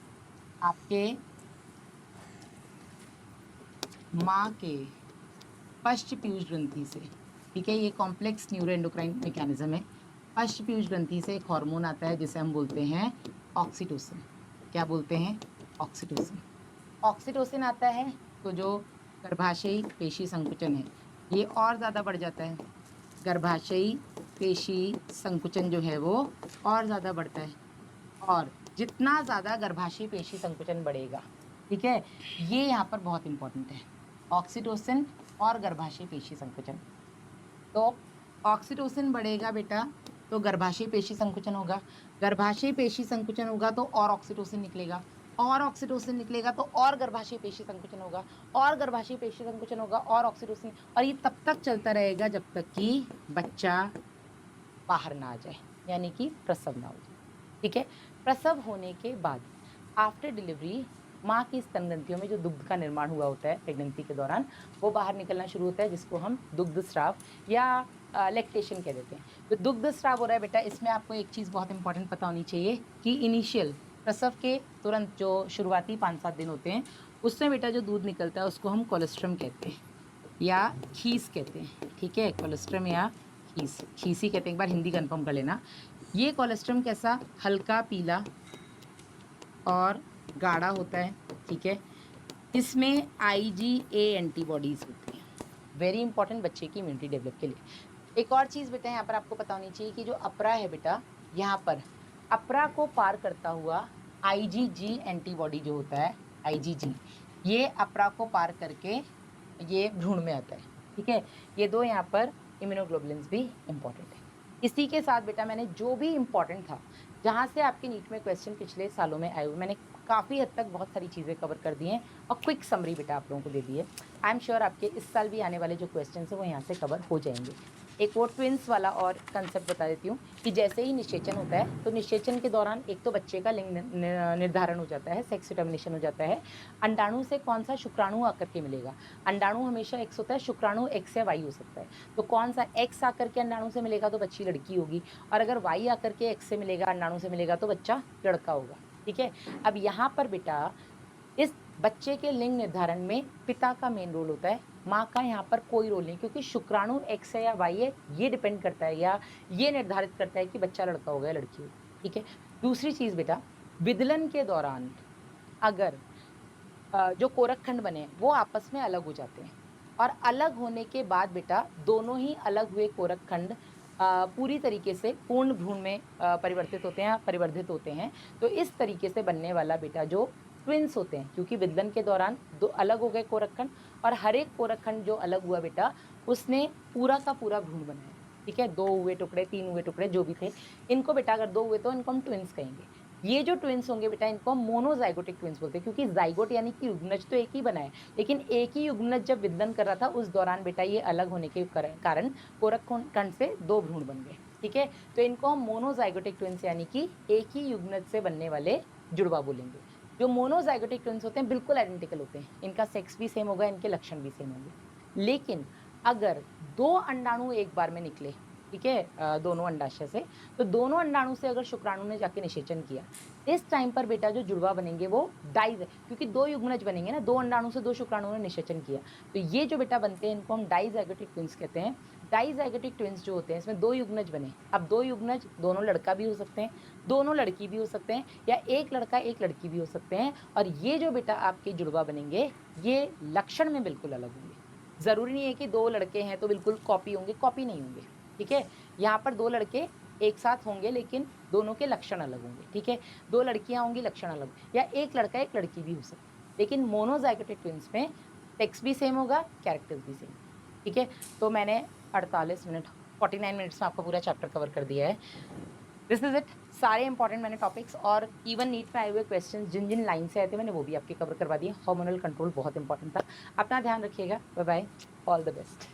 आपके माँ के पश्च पीयूष ग्रंथि से, ठीक है? ये कॉम्प्लेक्स न्यूरोएंडोक्राइन मैकेनिज्म है। पश्चपीयूष ग्रंथि से एक हार्मोन आता है जिसे हम बोलते हैं ऑक्सीटोसिन। क्या बोलते हैं? ऑक्सीटोसिन। ऑक्सीटोसिन आता है तो जो गर्भाशयी पेशी संकुचन है ये और ज़्यादा बढ़ जाता है। गर्भाशयी पेशी संकुचन जो है वो और ज़्यादा बढ़ता है, और जितना ज़्यादा गर्भाशयी पेशी संकुचन बढ़ेगा, ठीक है, ये यहाँ पर बहुत इंपॉर्टेंट है, ऑक्सीटोसिन और गर्भाशयी पेशी संकुचन। तो ऑक्सीटोसिन बढ़ेगा बेटा तो गर्भाशयी पेशी संकुचन होगा, गर्भाशयी पेशी संकुचन होगा तो और ऑक्सीटोसिन निकलेगा, और ऑक्सीटोसिन निकलेगा तो और गर्भाशयी पेशी संकुचन होगा, और गर्भाशयी पेशी संकुचन होगा और ऑक्सीटोसिन, और ये तब तक चलता रहेगा जब तक कि बच्चा बाहर ना आ जाए, यानी कि प्रसव ना हो जाए। ठीक है, प्रसव होने के बाद आफ्टर डिलीवरी माँ की स्तनग्रंथियों में जो दुग्ध का निर्माण हुआ होता है प्रेगनेंसी के दौरान, वो बाहर निकलना शुरू होता है, जिसको हम दुग्ध स्राव या लैक्टेशन कह देते हैं। तो दुग्ध स्राव हो रहा है बेटा, इसमें आपको एक चीज़ बहुत इंपॉर्टेंट पता होनी चाहिए कि इनिशियल प्रसव के तुरंत जो शुरुआती 5-7 दिन होते हैं, उसमें बेटा जो दूध निकलता है उसको हम कोलेस्ट्रम कहते हैं या खीस कहते हैं। ठीक है, कोलेस्ट्रम या खीस ही कहते हैं, एक बार हिंदी कंफर्म कर लेना। ये कोलेस्ट्रम कैसा? हल्का पीला और गाढ़ा होता है। ठीक है, इसमें IgA एंटीबॉडीज होती हैं, वेरी इंपॉर्टेंट बच्चे की इम्यूनिटी डेवलप के लिए। एक और चीज़ बेटा यहाँ पर आपको पता होनी चाहिए कि जो अपरा है बेटा, यहाँ पर अपरा को पार करता हुआ IgG एंटीबॉडी जो होता है, IgG, ये अपरा को पार करके ये भ्रूण में आता है। ठीक है, ये दो यहाँ पर इम्यूनोग्लोबुलिन्स भी इंपॉर्टेंट है। इसी के साथ बेटा मैंने जो भी इंपॉर्टेंट था, जहाँ से आपके नीट में क्वेश्चन पिछले सालों में आए हुए, मैंने काफ़ी हद तक बहुत सारी चीज़ें कवर कर दी हैं और क्विक समरी बेटा आप लोगों को दे दी है। आई एम श्योर आपके इस साल भी आने वाले जो क्वेश्चन हैं वो यहाँ से कवर हो जाएंगे। एक वो ट्विंस वाला और कंसेप्ट बता देती हूँ कि जैसे ही निषेचन होता है तो निषेचन के दौरान एक तो बच्चे का लिंग निर्धारण हो जाता है, सेक्स डिटर्मिनेशन हो जाता है। अंडाणु से कौन सा शुक्राणु आकर के मिलेगा? अंडाणु हमेशा एक्स होता है, शुक्राणु एक्स या वाई हो सकता है। तो कौन सा एक्स आकर के अंडाणु से मिलेगा तो बच्ची लड़की होगी, और अगर वाई आकर के एक्स से मिलेगा, अंडाणु से मिलेगा तो बच्चा लड़का होगा। ठीक है, अब यहाँ पर बेटा इस बच्चे के लिंग निर्धारण में पिता का मेन रोल होता है, माँ का यहाँ पर कोई रोल नहीं, क्योंकि शुक्राणु एक्स है या वाई है ये डिपेंड करता है या ये निर्धारित करता है कि बच्चा लड़का होगा या लड़की होगी। ठीक है, दूसरी चीज बेटा, विदलन के दौरान अगर जो कोरकखंड बने वो आपस में अलग हो जाते हैं, और अलग होने के बाद बेटा दोनों ही अलग हुए कोरकखंड पूरी तरीके से पूर्ण भ्रूण में परिवर्तित होते हैं, परिवर्धित होते हैं। तो इस तरीके से बनने वाला बेटा जो ट्विंस होते हैं, क्योंकि विदलन के दौरान दो अलग हो गए कोरकखंड, और हर एक कोरकखंड जो अलग हुआ बेटा उसने पूरा का पूरा भ्रूण बनाया। ठीक है, 2 हुए टुकड़े, 3 हुए टुकड़े, जो भी थे, इनको बेटा अगर 2 हुए तो इनको हम ट्विंस कहेंगे। ये जो ट्विंस होंगे बेटा इनको हम मोनोजाइगोटिक ट्विंस बोलते हैं, क्योंकि जाइगोट यानी कि युग्मनज तो एक ही बना है, लेकिन एक ही युग्मनज जब विदलन कर रहा था उस दौरान बेटा ये अलग होने के कारण कोरकखंड से 2 भ्रूण बन गए। ठीक है, तो इनको हम मोनोजाइगोटिक ट्विंस यानी कि एक ही युग्मनज से बनने वाले जुड़वा बोलेंगे। जो मोनोजाइगोटिक ट्विंस होते हैं बिल्कुल आइडेंटिकल होते हैं, इनका सेक्स भी सेम होगा, इनके लक्षण भी सेम होंगे। लेकिन अगर 2 अंडाणु एक बार में निकले, ठीक है, दोनों अंडाशय से, तो दोनों अंडाणु से अगर शुक्राणु ने जाके निषेचन किया, इस टाइम पर बेटा जो जुड़वा बनेंगे वो डाइज, क्योंकि 2 युग्मनज बनेंगे ना, 2 अंडाणु से 2 शुक्राणु ने निषेचन किया, तो ये जो बेटा बनते हैं इनको हम डाइजाइगोटिक ट्विंस कहते हैं। डाइजाइगोटिक ट्विंस जो होते हैं इसमें 2 युग्मनज बने, अब 2 युग्मनज दोनों लड़का भी हो सकते हैं, दोनों लड़की भी हो सकते हैं, या एक लड़का एक लड़की भी हो सकते हैं, और ये जो बेटा आपके जुड़वा बनेंगे ये लक्षण में बिल्कुल अलग होंगे। जरूरी नहीं है कि 2 लड़के हैं तो बिल्कुल कॉपी होंगे, कॉपी नहीं होंगे। ठीक है, यहाँ पर 2 लड़के एक साथ होंगे लेकिन दोनों के लक्षण अलग होंगे। ठीक है, 2 लड़कियां होंगी, लक्षण अलग, या एक लड़का एक लड़की भी हो सकता है, लेकिन मोनोजाइगोटिक ट्विंस में सेक्स भी सेम होगा, कैरेक्टर्स भी सेम। ठीक है, तो मैंने 48 मिनट 49 मिनट्स में आपका पूरा चैप्टर कवर कर दिया है। दिस इज इट, सारे इंपॉर्टेंट मैंने टॉपिक्स और इवन नीट में आए हुए क्वेश्चन जिन जिन लाइन से आए थे मैंने वो भी आपके कवर करवा दिए। हार्मोनल कंट्रोल बहुत इंपॉर्टेंट था। अपना ध्यान रखिएगा, bye bye, all the best.